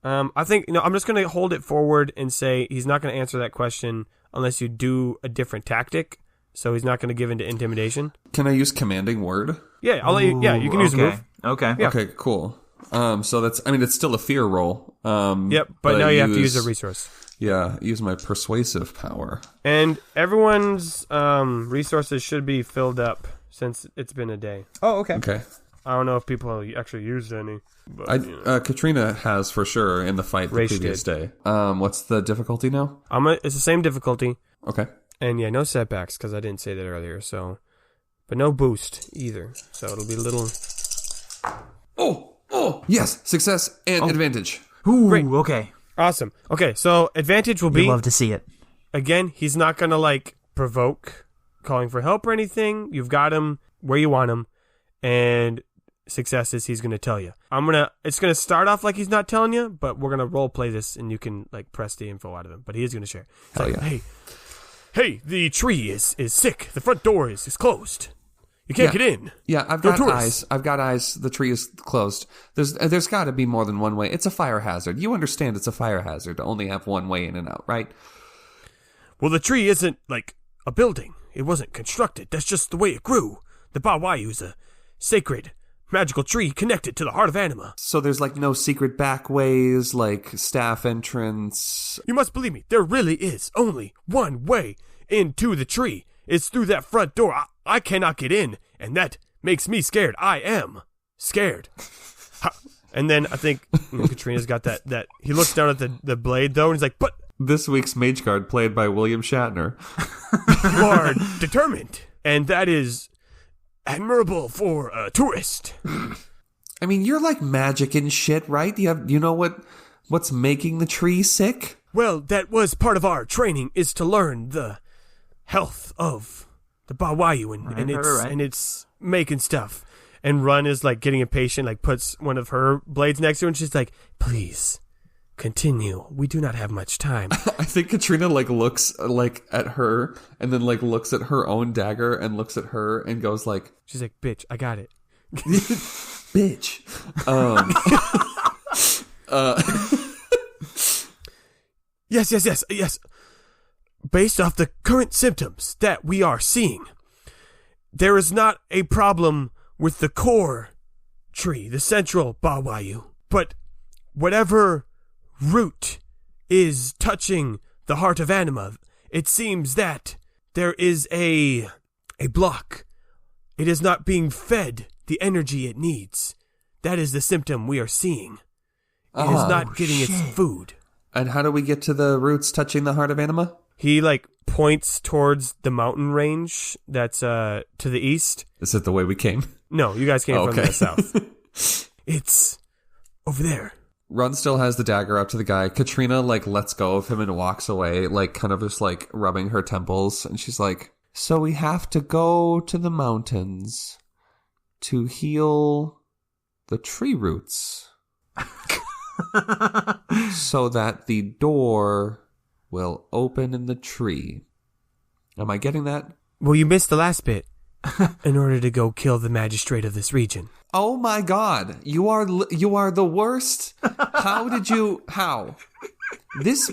I think, I'm just going to hold it forward and say he's not going to answer that question unless you do a different tactic. So he's not going to give into intimidation. Can I use commanding word? Yeah, I'll let you. Yeah, you can use a move. Okay. Yeah. Okay, cool. So that's, I mean, it's still a fear roll. Yep, but now I you have to use a resource. Yeah, use my persuasive power. And everyone's resources should be filled up since it's been a day. Oh, okay. Okay. I don't know if people actually used any. But, Katrina has for sure in the fight the Raish previous day. What's the difficulty now? it's the same difficulty. Okay. And yeah, no setbacks because I didn't say that earlier. So but no boost either. So it'll be a little... Oh, yes. Success and advantage. Ooh, Great. okay. Awesome. Okay, so advantage will be... You love to see it. Again, he's not going to, like, provoke calling for help or anything. You've got him where you want him. And success is he's going to tell you. It's going to start off like he's not telling you, but we're going to role play this and you can, like, press the info out of him. But he is going to share. It's Hell like, yeah. Hey, the tree is sick. The front door is closed. You can't get in. Yeah, I've got eyes. I've got eyes. The tree is closed. There's got to be more than one way. It's a fire hazard. You understand it's a fire hazard to only have one way in and out, right? Well, the tree isn't, like, a building. It wasn't constructed. That's just the way it grew. The Bawayu is a sacred, magical tree connected to the heart of anima. So there's, like, no secret back ways, like staff entrance. You must believe me. There really is only one way into the tree. It's through that front door. I cannot get in, and that makes me scared. I am scared. And then I think Katrina's got that. He looks down at the blade, though, and he's like, but... This week's mage card played by William Shatner. You are determined, and that is admirable for a tourist. I mean, you're like magic and shit, right? You know what's making the tree sick? Well, that was part of our training, is to learn the health of the Bawayu and it's making stuff. And Runn is like getting impatient, like puts one of her blades next to her, and she's like, please continue. We do not have much time. I think Katrina like looks like at her and then like looks at her own dagger and looks at her and goes like, she's like, bitch, I got it. Bitch. Yes. Based off the current symptoms that we are seeing, there is not a problem with the core tree, the central Bawayu, but whatever root is touching the heart of anima, it seems that there is a block. It is not being fed the energy it needs. That is the symptom we are seeing. It is not getting its food. And how do we get to the roots touching the heart of anima? He, like, points towards the mountain range that's to the east. Is it the way we came? No, you guys came from the south. It's over there. Runn still has the dagger up to the guy. Katrina, like, lets go of him and walks away, like, kind of just, like, rubbing her temples. And she's like, so we have to go to the mountains to heal the tree roots. So that the door will open in the tree. Am I getting that? Well, you missed the last bit. In order to go kill the magistrate of this region. Oh my God! You are the worst. How? This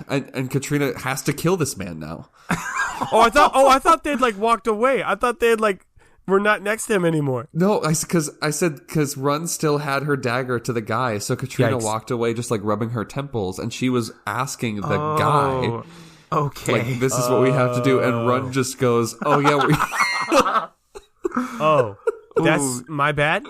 and Katrina has to kill this man now. I thought they'd like walked away. I thought they'd like were not next to him anymore. No, because Runn still had her dagger to the guy, so Katrina walked away just like rubbing her temples, and she was asking the guy. Okay. Like, this is what we have to do. And Runn just goes, oh, yeah. That's my bad.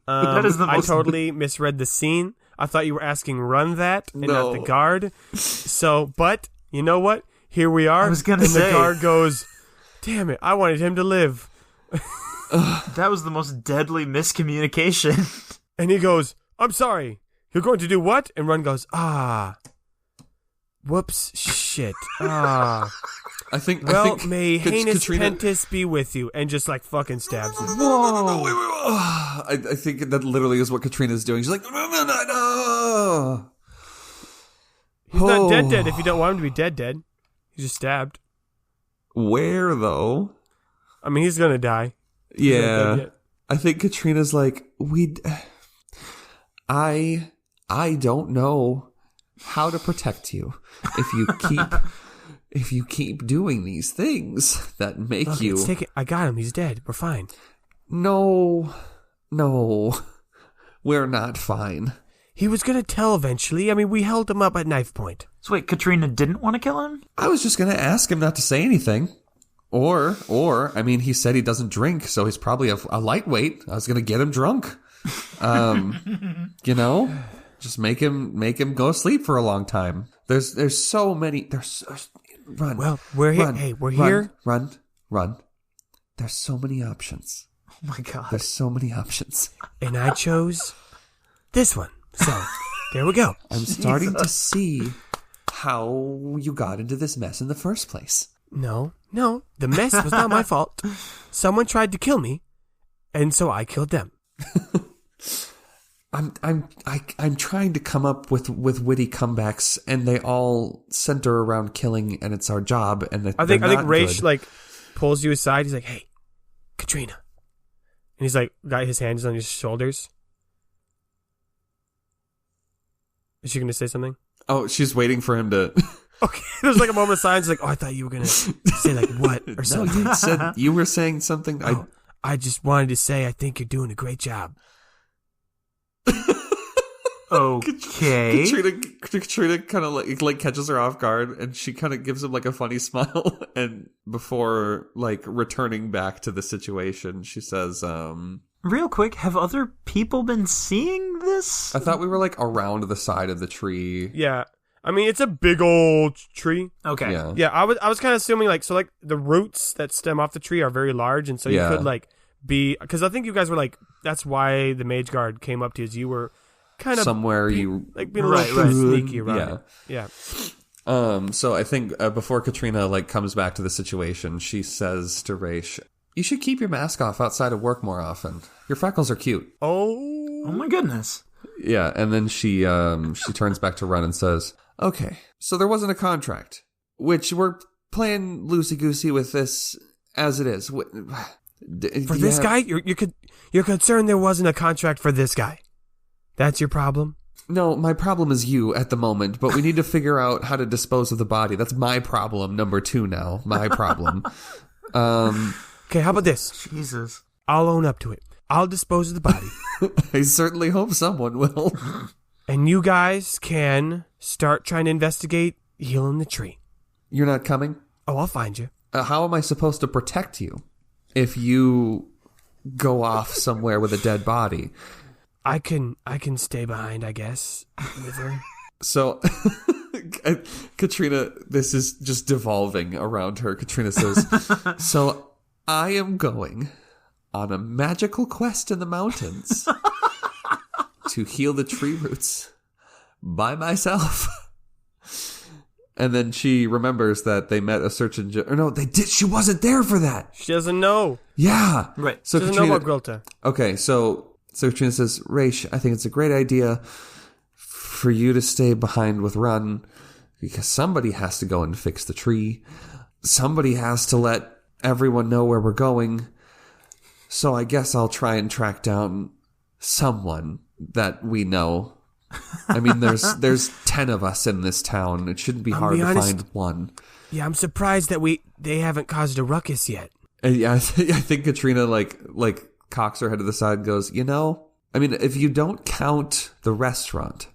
That is the most... I totally misread the scene. I thought you were asking Runn that and not the guard. So, but, you know what? Here we are. I was going to say. And the guard goes, damn it, I wanted him to live. That was the most deadly miscommunication. And he goes, I'm sorry. You're going to do what? And Runn goes, whoops, shit. I think may heinous Pentis be with you, and just like fucking stabs him. Whoa! Wait. I think that literally is what Katrina's doing. She's like, no. He's not dead if you don't want him to be dead. He's just stabbed. Where though? I mean, he's gonna die. Yeah. I think Katrina's like, I don't know how to protect you if you keep doing these things that make you... I got him. He's dead. We're fine. No. We're not fine. He was going to tell eventually. I mean, we held him up at knife point. So wait, Katrina didn't want to kill him? I was just going to ask him not to say anything. Or, I mean, he said he doesn't drink, so he's probably a lightweight. I was going to get him drunk. You know? Just make him go sleep for a long time. There's so many. Run. Well, we're here. Run, hey, we're here. Run. There's so many options. Oh my god. There's so many options. And I chose this one. So, there we go. I'm starting to see how you got into this mess in the first place. No, the mess was not my fault. Someone tried to kill me, and so I killed them. I'm trying to come up with witty comebacks, and they all center around killing, and it's our job. And I think Raish like pulls you aside. He's like, "Hey, Katrina," and he's like, got his hands on his shoulders. Is she gonna say something? Oh, she's waiting for him to. Okay, there's like a moment of silence. Like, oh, I thought you were gonna say like what or something. No, you were saying something. Oh, I just wanted to say I think you're doing a great job. Okay. Katrina kind of like catches her off guard, and she kind of gives him like a funny smile. And before like returning back to the situation, she says, Real quick, have other people been seeing this? I thought we were like around the side of the tree. Yeah, I mean it's a big old tree. Okay. Yeah. I was kind of assuming like so like the roots that stem off the tree are very large, and so you could like be because I think you guys were like that's why the mage guard came up to you. Is you were kind of somewhere being a little sneaky around. Yeah. So I think before Katrina like comes back to the situation, she says to Raish, "You should keep your mask off outside of work more often. Your freckles are cute." Oh my goodness. Yeah, and then she turns back to Runn and says, "Okay, so there wasn't a contract, which we're playing loosey-goosey with this as it is. For this guy? You're concerned there wasn't a contract for this guy? That's your problem?" No, my problem is you at the moment, but we need to figure out how to dispose of the body. That's my problem, number 2 now. My problem. Okay, how about this? Jesus. I'll own up to it. I'll dispose of the body. I certainly hope someone will. And you guys can start trying to investigate healing the tree. You're not coming? Oh, I'll find you. How am I supposed to protect you if you go off somewhere with a dead body? I can stay behind, I guess, with her. So, Katrina, this is just devolving around her. Katrina says, "So I am going on a magical quest in the mountains to heal the tree roots by myself." And then she remembers that they met a search engine. Or no, they did. She wasn't there for that. She doesn't know. Yeah. Right. So she doesn't know about Grilta. Okay, so Katrina says, "Raish, I think it's a great idea for you to stay behind with Runn because somebody has to go and fix the tree. Somebody has to let everyone know where we're going. So I guess I'll try and track down someone that we know. I mean, there's 10 of us in this town. It shouldn't be hard to find one." Yeah, I'm surprised that they haven't caused a ruckus yet. And yeah, I think Katrina like cocks her head to the side and goes, I mean, if you don't count the restaurant,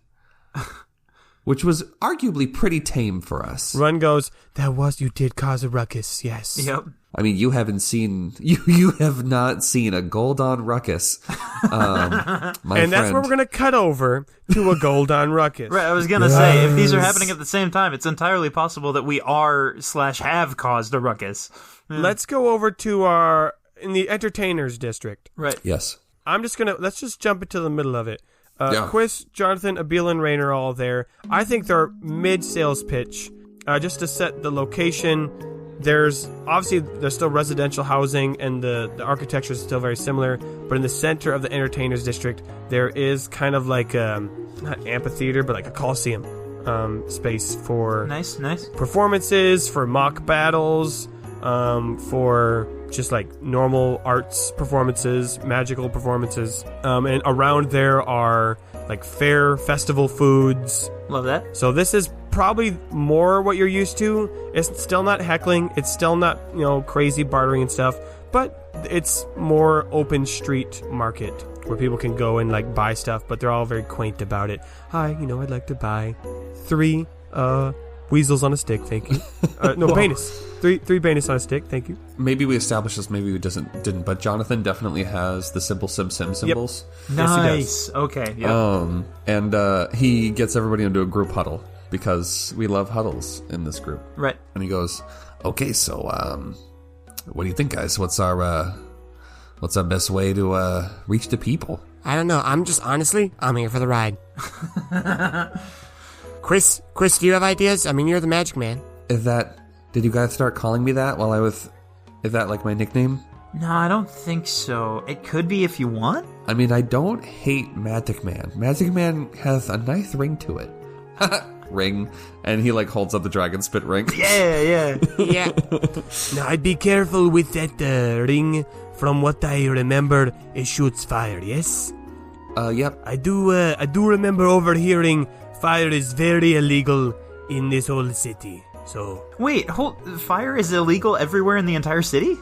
which was arguably pretty tame for us. Runn goes, you did cause a ruckus, yes. Yep. I mean, you have not seen a Goldon ruckus, my friend. That's where we're going to cut over to a Goldon ruckus. Right, I was going to say, if these are happening at the same time, it's entirely possible that we are/have caused a ruckus. Let's go over to in the entertainers district. Right. Yes. Let's just jump into the middle of it. Quiz, Jonathan, Abil, and Rain are all there. I think they're mid-sales pitch. Just to set the location, there's still residential housing, and the architecture is still very similar. But in the center of the entertainers district, there is kind of like not amphitheater, but like a coliseum space for nice performances, for mock battles, for just like normal arts performances, magical performances, and around there are like fair festival foods. Love that. So this is probably more what you're used to. It's still not heckling, it's still not crazy bartering and stuff, but it's more open street market where people can go and like buy stuff, but they're all very quaint about it. Hi, I'd like to buy 3 weasels on a stick, thank you. No, Banus. 3 Banus on a stick, thank you. Maybe we established this, maybe we didn't, but Jonathan definitely has the simple sim symbols. Yep. Nice. Okay. Yep. And he gets everybody into a group huddle because we love huddles in this group. Right. And he goes, "Okay, so What do you think, guys? What's our best way to reach the people? I don't know. I'm here for the ride. Chris, do you have ideas? I mean, you're the magic man. Did you guys start calling me that while I was, is that like my nickname? No, I don't think so. It could be if you want. I mean, I don't hate Magic Man. Magic Man has a nice ring to it. Ring. And he like holds up the dragon spit ring. Yeah. Yeah. Now, I'd be careful with that ring. From what I remember, it shoots fire, yes? Yep. I do remember overhearing fire is very illegal in this whole city. So Wait, fire is illegal everywhere in the entire city?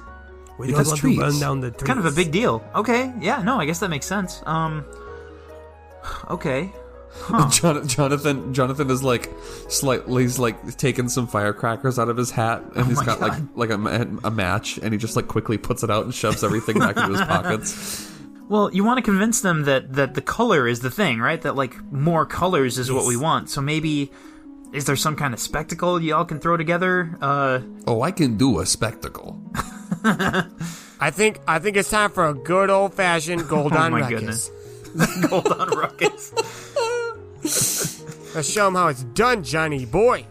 we Because don't want trees. to burn down the trees. Kind of a big deal. Okay, yeah, no, I guess that makes sense. Okay. Huh. Jonathan is like he's like taking some firecrackers out of his hat, and he's got like a match, and he just like quickly puts it out and shoves everything back into his pockets. Well, you want to convince them that the color is the thing, right? That like more colors is what we want. So maybe is there some kind of spectacle y'all can throw together? Oh, I can do a spectacle. I think it's time for a good old-fashioned Golden Oh my Ruckus. goodness. Gold on Ruckus. Let's show him how it's done, Johnny boy.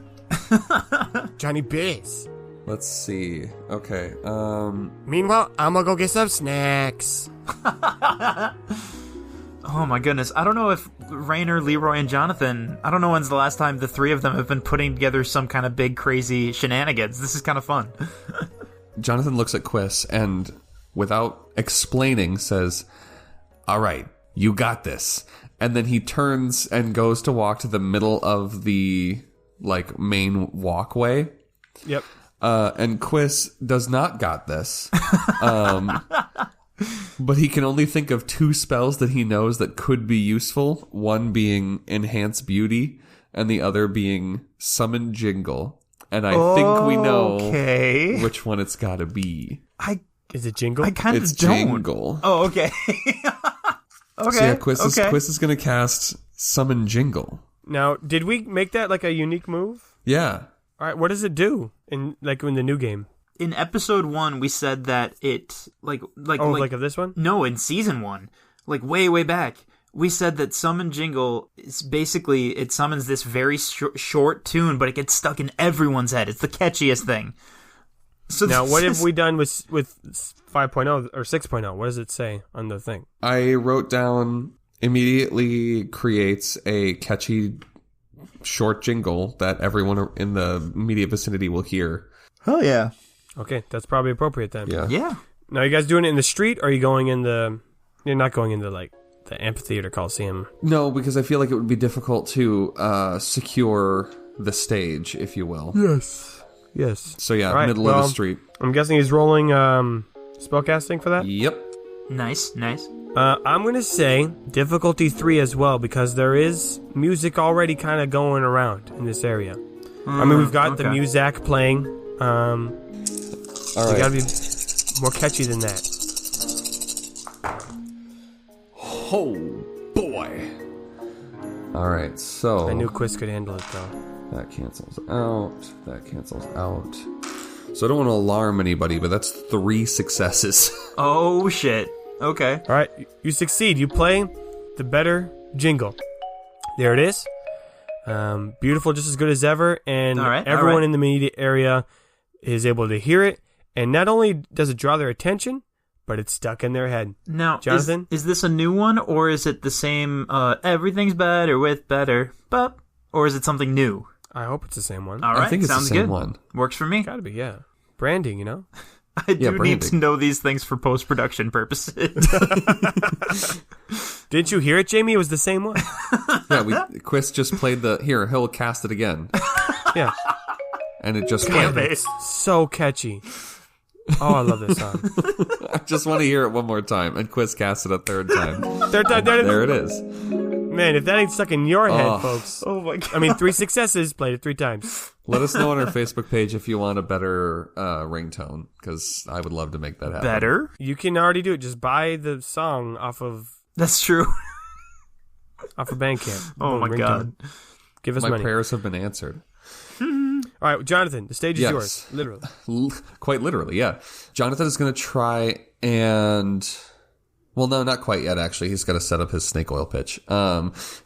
Johnny Biz. Let's see. Okay. Meanwhile, I'm gonna go get some snacks. Oh my goodness. I don't know if Rainer, Leroy, and Jonathan, I don't know when's the last time the three of them have been putting together some kind of big, crazy shenanigans. This is kind of fun. Jonathan looks at Quiz and, without explaining, says, "All right, you got this." And then he turns and goes to walk to the middle of the like main walkway. Yep. And Quiz does not got this. But he can only think of 2 spells that he knows that could be useful. One being Enhance Beauty, and the other being Summon Jingle. And I think we know which one it's got to be. Is it Jingle? I kind of It's don't. Jingle. Oh, okay. Okay. So yeah, Quiz is going to cast Summon Jingle. Now, did we make that like a unique move? Yeah. All right, what does it do in the new game? In episode 1, we said that it like of this one? No, in season 1, like way back, we said that Summon Jingle is basically it summons this very short tune, but it gets stuck in everyone's head. It's the catchiest thing. So Now, what have we done with 5.0 or 6.0? What does it say on the thing? I wrote down immediately creates a catchy short jingle that everyone in the immediate vicinity will hear. Oh yeah. Okay, that's probably appropriate then. Yeah. Yeah. Now, are you guys doing it in the street, or are you going in the... You're not going into, like, the amphitheater coliseum? No, because I feel like it would be difficult to secure the stage, if you will. Yes. So yeah, All right, middle of the street. I'm guessing he's rolling spellcasting for that? Yep. Nice. I'm going to say difficulty 3 as well, because there is music already kind of going around in this area. I mean, we've got the Muzak playing. All We right. gotta be more catchy than that. Oh boy. All right, so I knew Quiz could handle it, though. that cancels out. That cancels out. So I don't want to alarm anybody, but that's 3 successes. Oh shit. Okay. All right, you succeed. You play the better jingle. There it is. Beautiful, just as good as ever, and everyone in the immediate area is able to hear it. And not only does it draw their attention, but it's stuck in their head. Now, Jonathan? is this a new one, or is it the same, everything's better with better, but, or is it something new? I hope it's the same one. All right, I think it's sounds the same good. one. Works for me. Gotta be, yeah. Branding, you know? I do need branding. to know these things for post-production purposes. Didn't you hear it, Jamie? It was the same one. Yeah, Quiz just played he'll cast it again. Yeah. And it just Damn, played. it's so catchy. Oh, I love this song. I just want to hear it one more time. And Quiz cast it a 3rd time. There There it is. Man, if that ain't stuck in your head, folks. Oh my god. I mean, 3 successes, played it 3 times. Let us know on our Facebook page if you want a better ringtone, because I would love to make that happen. Better? You can already do it. Just buy the song off of That's true. Bandcamp. Oh Boom, my ringtone. god. Give us My money. prayers have been answered. All right, Jonathan, the stage is Yes. yours. Literally. Quite literally, yeah. Jonathan is going to try and... Well, no, not quite yet, actually. He's got to set up his snake oil pitch.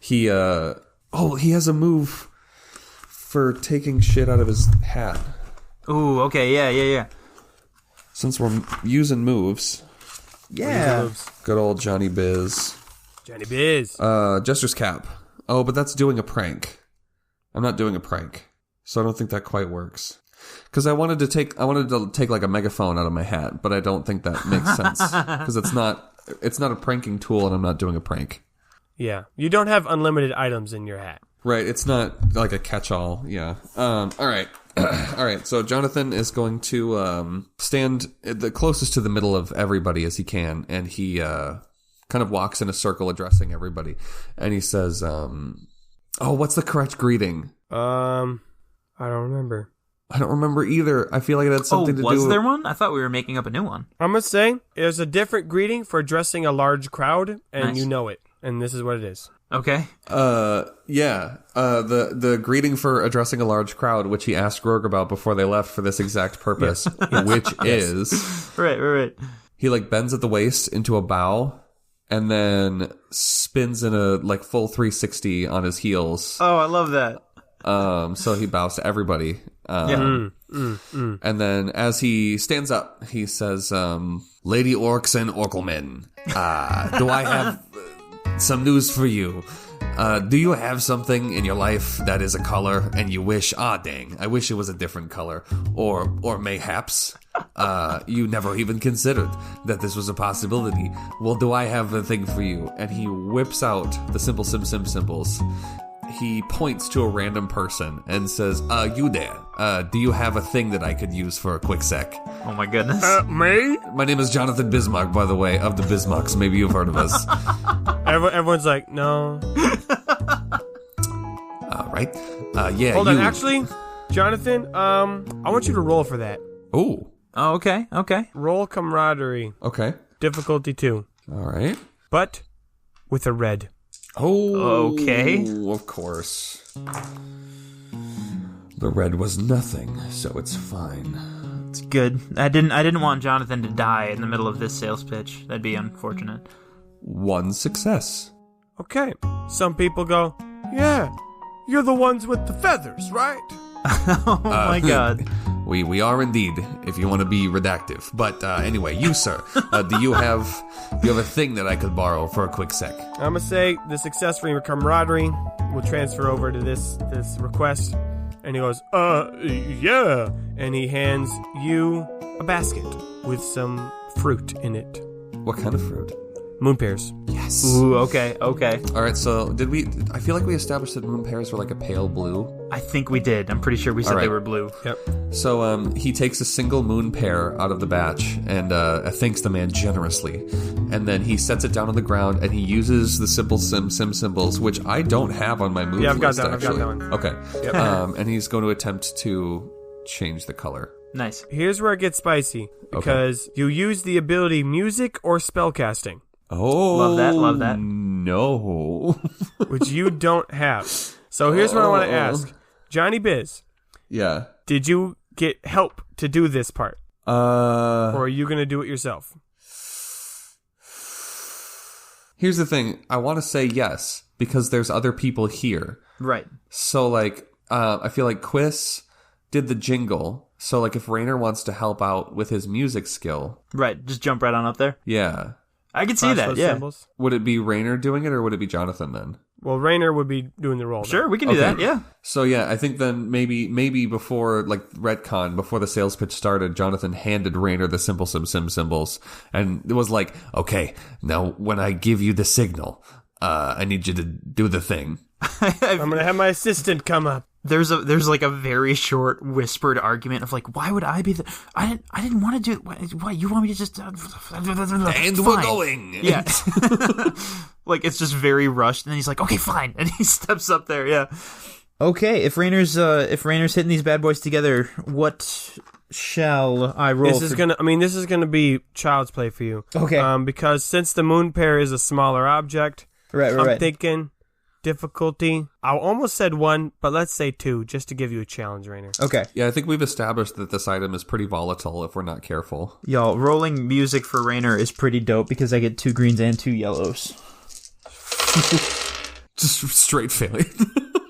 He has a move for taking shit out of his hat. Ooh, okay, yeah. Since we're using moves, Yeah. good old Johnny Biz. Johnny Biz. Jester's Cap. Oh, but that's doing a prank. I'm not doing a prank, so I don't think that quite works. Because I wanted to take like a megaphone out of my hat, but I don't think that makes sense because it's not a pranking tool, and I'm not doing a prank. Yeah. You don't have unlimited items in your hat. Right, it's not like a catch-all. Yeah. All right. All right. So Jonathan is going to stand the closest to the middle of everybody as he can, and he kind of walks in a circle addressing everybody, and he says, what's the correct greeting? I don't remember. I don't remember either. I feel like it had something to do with... was there one? I thought we were making up a new one. I'm going to say there's a different greeting for addressing a large crowd, and Nice. you know it. And this is what it is. Okay. Yeah. The greeting for addressing a large crowd, which he asked Grog about before they left for this exact purpose, which is... Right. He like bends at the waist into a bow and then spins in a like full 360 on his heels. Oh, I love that. So he bows to everybody. And then as he stands up, he says, Lady Orcs and Orklemen, do I have some news for you? Do you have something in your life that is a color and you wish, dang, I wish it was a different color? Or mayhaps, you never even considered that this was a possibility. Well, do I have a thing for you? And he whips out the simple sim symbols. He points to a random person and says, you there, do you have a thing that I could use for a quick sec? Oh my goodness. Me? My name is Jonathan Bismarck, by the way, of the Bismarcks. Maybe you've heard of us. Everyone's like, no. Right? Yeah, Hold on. Actually, Jonathan, I want you to roll for that. Oh, Oh, okay. Roll camaraderie. okay. Difficulty 2. All right. But with a red. Oh, Okay. Of course. The red was nothing, so it's fine. It's good. I didn't want Jonathan to die in the middle of this sales pitch. That'd be unfortunate. One success. Okay. Some people go, yeah, you're the ones with the feathers, right? Oh my god. We are indeed, if you want to be redactive. But anyway, you, sir, do you have a thing that I could borrow for a quick sec? I'm gonna say the success for your camaraderie will transfer over to this request. And he goes, yeah. And he hands you a basket with some fruit in it. What kind of fruit? Moon pears. Yes. Ooh, okay. All right, so I feel like we established that moon pears were like a pale blue. I think we did. I'm pretty sure we said right. they were blue. Yep. So he takes a single moon pear out of the batch and thanks the man generously. And then he sets it down on the ground and he uses the simple sim symbols, which I don't have on my move Yeah, I've got list, that. actually. I've got that one. Okay. Yep. And he's going to attempt to change the color. Nice. Here's where it gets spicy. Because you use the ability music or spellcasting, Oh, Love that. No. which you don't have. So here's what I want to ask. Johnny Biz, Yeah. did you get help to do this part? Or are you going to do it yourself? Here's the thing. I want to say yes, because there's other people here. Right. So, like, I feel like Quiz did the jingle. So, like, if Rainer wants to help out with his music skill, Right. Just jump right on up there. yeah. I can see Flash that, those yeah. symbols? Would it be Rainer doing it, or would it be Jonathan then? Well, Rainer would be doing the role. Sure, we can do Okay. that, yeah. So, yeah, I think then maybe before, like, retcon, before the sales pitch started, Jonathan handed Rainer the simple sim symbols, and it was like, okay, now when I give you the signal, I need you to do the thing. I'm going to have my assistant come up. There's like a very short whispered argument of like, why would I be I didn't want to do it. Why you want me to just And fine. we're going. Yeah. Like it's just very rushed, and then he's like, okay, fine, and he steps up there. Yeah. Okay, if Rainer's hitting these bad boys together, what shall I roll? This is gonna be child's play for you. Okay. Because since the moon pair is a smaller object, right. I'm thinking difficulty. I almost said 1, but let's say 2, just to give you a challenge, Rainer. Okay. Yeah, I think we've established that this item is pretty volatile if we're not careful. Y'all, rolling music for Rainer is pretty dope because I get 2 greens and 2 yellows. Just straight failure.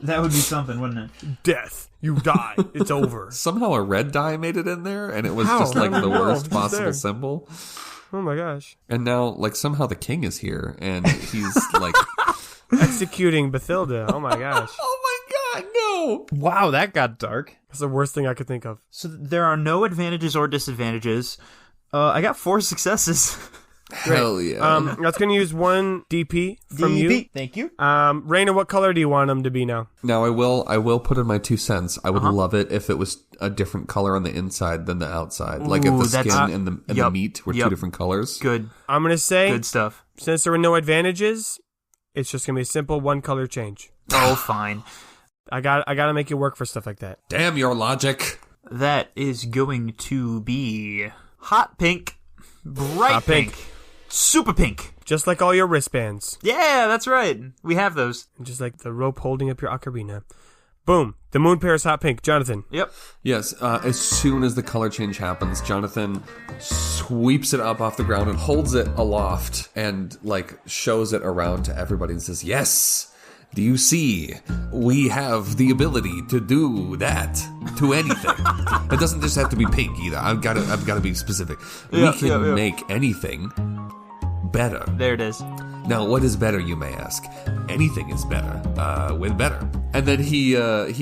That would be something, wouldn't it? Death. You die. It's over. Somehow a red die made it in there, and it was How? just like I the don't know. worst It's possible there. symbol. Oh my gosh. And now, like, somehow the king is here, and he's like, Executing Bathilda. Oh my gosh. oh my god, no! Wow, that got dark. That's the worst thing I could think of. So there are no advantages or disadvantages. I got 4 successes. Hell yeah. That's going to use 1 DP from you. Thank you. Raina, what color do you want them to be now? Now I will put in my 2 cents. I would love it if it was a different color on the inside than the outside. Like if Ooh, the that's- skin and the Yup, meat were yup. 2 different colors. Good. I'm going to say, Good stuff. since there were no advantages, it's just going to be a simple 1 color change. Oh, fine. I got to make it work for stuff like that. Damn your logic. That is going to be hot pink, bright Hot pink. super pink. Just like all your wristbands. Yeah, that's right. We have those. Just like the rope holding up your ocarina. Boom. The moon pair is hot pink. Jonathan. Yep. Yes, as soon as the color change happens, Jonathan sweeps it up off the ground and holds it aloft and, like, shows it around to everybody and says, yes, do you see? We have the ability to do that to anything. It doesn't just have to be pink either. I've got to be specific. Yeah, we can yeah. make anything better. There it is. Now, what is better, you may ask? Anything is better, with better. And then he goes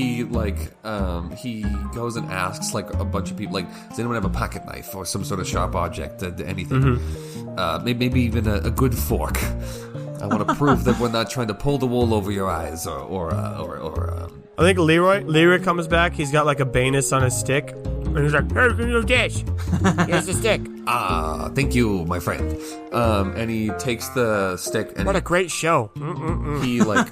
and asks, like, a bunch of people, like, does anyone have a pocket knife or some sort of sharp object, anything? Maybe even a good fork. I want to prove that we're not trying to pull the wool over your eyes or I think Leroy comes back. He's got like a banus on his stick. And he's like, hey, give me a dish. Here's the stick. thank you, my friend. And he takes the stick and What a great show. he like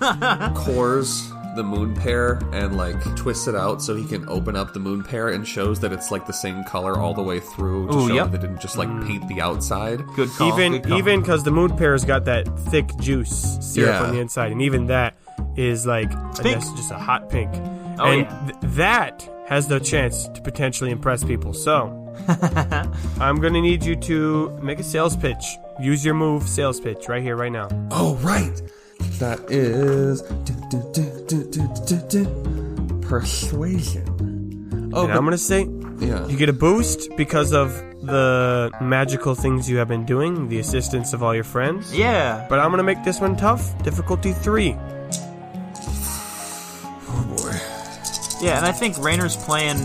cores the moon pair and like twists it out so he can open up the moon pair and shows that it's like the same color all the way through to Ooh, show yep. that they didn't just like paint the outside. Good call. good call. Even because the moon pair's got that thick juice syrup Yeah. on the inside. And even that is like, pink. that's just a hot pink. Oh, and yeah. that has the chance to potentially impress people. So, I'm going to need you to make a sales pitch. Use your move, sales pitch, right here, right now. Oh, right. That is persuasion. Oh, And I'm going to say, yeah. you get a boost because of the magical things you have been doing, the assistance of all your friends. Yeah. But I'm going to make this one tough. Difficulty 3. Oh boy. Yeah, and I think Rainer's playing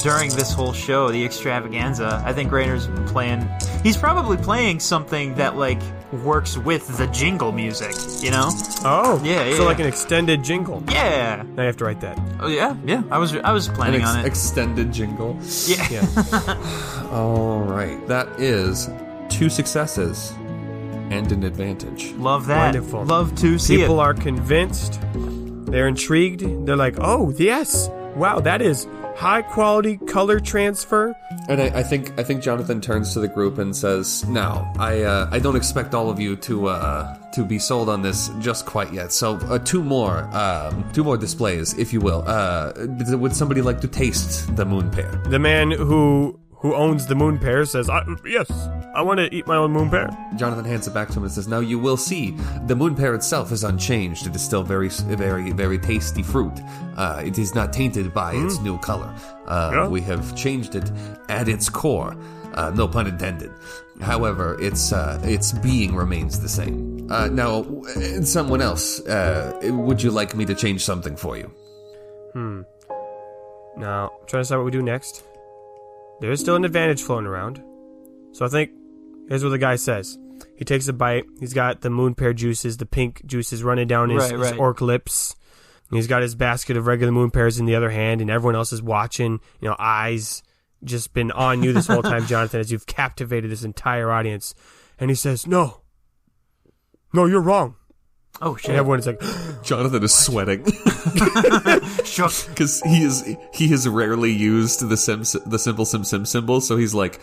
during this whole show, the extravaganza. I think Rainer's playing. He's probably playing something that like works with the jingle music. You know? Oh. Yeah, So yeah. like an extended jingle. Yeah. Now you have to write that. Oh yeah. Yeah. I was planning on it. Extended jingle. Yeah. Yeah. All right. That is 2 successes and an advantage. Love that. Wonderful. Love to see People it. are convinced. They're intrigued. They're like, oh, yes. Wow, that is high quality color transfer. And I think Jonathan turns to the group and says, "Now, I don't expect all of you to be sold on this just quite yet. So 2 more displays, if you will. Would somebody like to taste the moon pear?" The man who owns the moon pear says, yes, I want to eat my own moon pear. Jonathan hands it back to him and says, "Now you will see, the moon pear itself is unchanged. It is still very, very, very tasty fruit. It is not tainted by its new color. Yeah. We have changed it at its core. No pun intended. However, its being remains the same. Now, someone else, would you like me to change something for you?" Now, I'm trying to decide what we do next. There is still an advantage floating around. So I think, here's what the guy says. He takes a bite. He's got the moon pear juices, the pink juices running down his orc lips. And he's got his basket of regular moon pears in the other hand, and everyone else is watching, eyes just been on you this whole time, Jonathan, as you've captivated this entire audience. And he says, No, you're wrong. Oh shit. And everyone is like, Jonathan is sweating Shook. because he has rarely used the simple sim symbol, so he's like,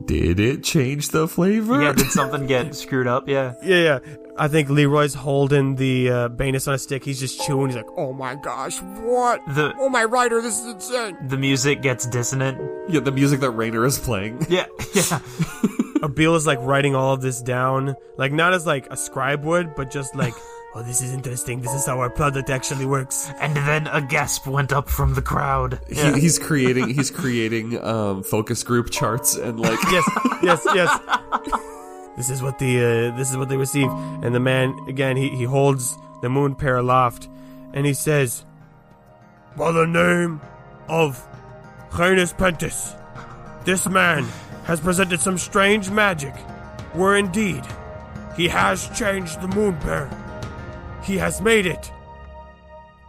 Did it change the flavor? Yeah, did something get screwed up? Yeah. Yeah. I think Leroy's holding the Banus on a stick. He's just chewing. He's like, Oh my gosh, what? The- Oh my Ryder, this is insane. The music gets dissonant. Yeah, the music that Rainer is playing. Yeah. Abil is like writing all of this down. Like, not as like a scribe would, but just like, oh, this is interesting. This is how our product actually works. And then a gasp went up from the crowd. Yeah. He's creating focus group charts and like Yes. This is what they receive. And the man, again, he holds the moon pair aloft, and he says, by the name of Heinous Pentis, this man has presented some strange magic, where indeed he has changed the moon pair. He has made it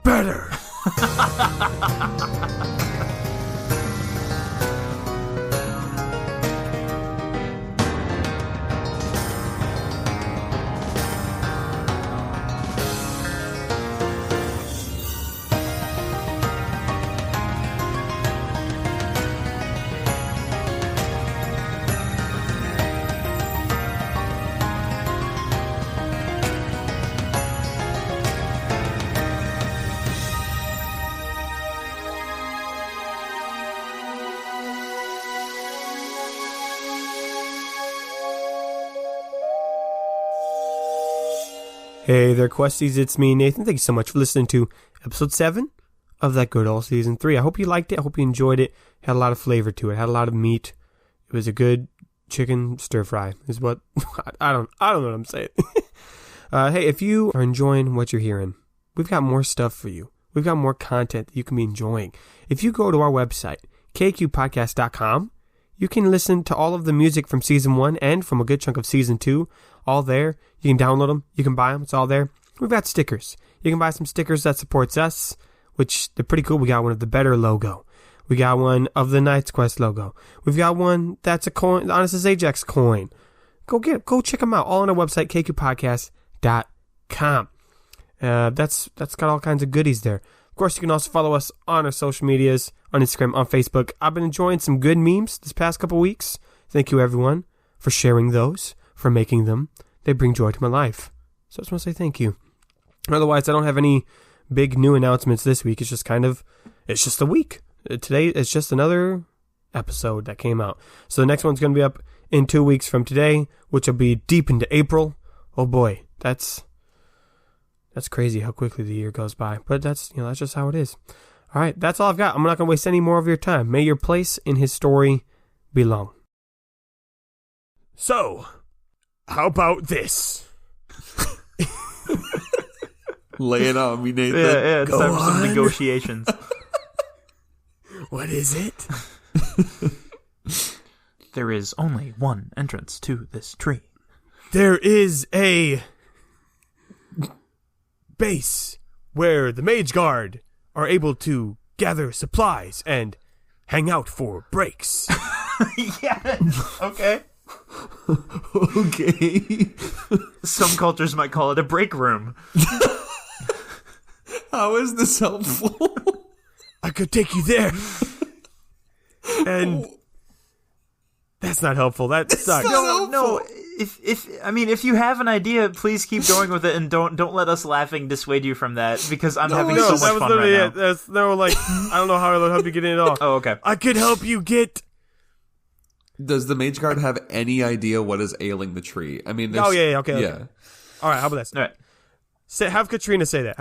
better. Hey there, Questies. It's me, Nathan. Thank you so much for listening to episode 7 of That Good Old Season 3. I hope you liked it. I hope you enjoyed it. It had a lot of flavor to it. It had a lot of meat. It was a good chicken stir fry is what I don't know what I'm saying. Hey, if you are enjoying what you're hearing, we've got more stuff for you. We've got more content that you can be enjoying. If you go to our website, kqpodcast.com, you can listen to all of the music from Season 1 and from a good chunk of Season 2, all there. You can download them. You can buy them. It's all there. We've got stickers. You can buy some stickers that supports us, which they're pretty cool. We got one of the Better logo. We got one of the Knight's Quest logo. We've got one that's a coin, Honest as Ajax coin. Go get it. Go check them out. All on our website, kqpodcast.com. That's got all kinds of goodies there. Of course, you can also follow us on our social medias, on Instagram, on Facebook. I've been enjoying some good memes this past couple weeks. Thank you, everyone, for sharing those, for making them. They bring joy to my life. So I just want to say thank you. Otherwise, I don't have any big new announcements this week. It's just a week. Today, it's just another episode that came out. So the next one's going to be up in 2 weeks from today, which will be deep into April. Oh boy, that's crazy how quickly the year goes by. But that's just how it is. All right, that's all I've got. I'm not going to waste any more of your time. May your place in his story be long. So, how about this? Lay it on me, Nathan. Yeah, it's Go time for some on. negotiations. What is it? There is only one entrance to this tree. There is a base where the Mage Guard are able to gather supplies and hang out for breaks. Yeah. Okay. Okay. Some cultures might call it a break room. How is this helpful? I could take you there. And that's not helpful. That sucks. No. If you have an idea, please keep going with it, and don't let us laughing dissuade you from that, because I'm having so much fun right now. That's I don't know how I'll help you get in at all. Oh, okay. I could help you get. Does the Mage Guard have any idea what is ailing the tree? I mean, Oh, yeah, okay. Yeah. All right, how about this? All right. Have Katrina say that.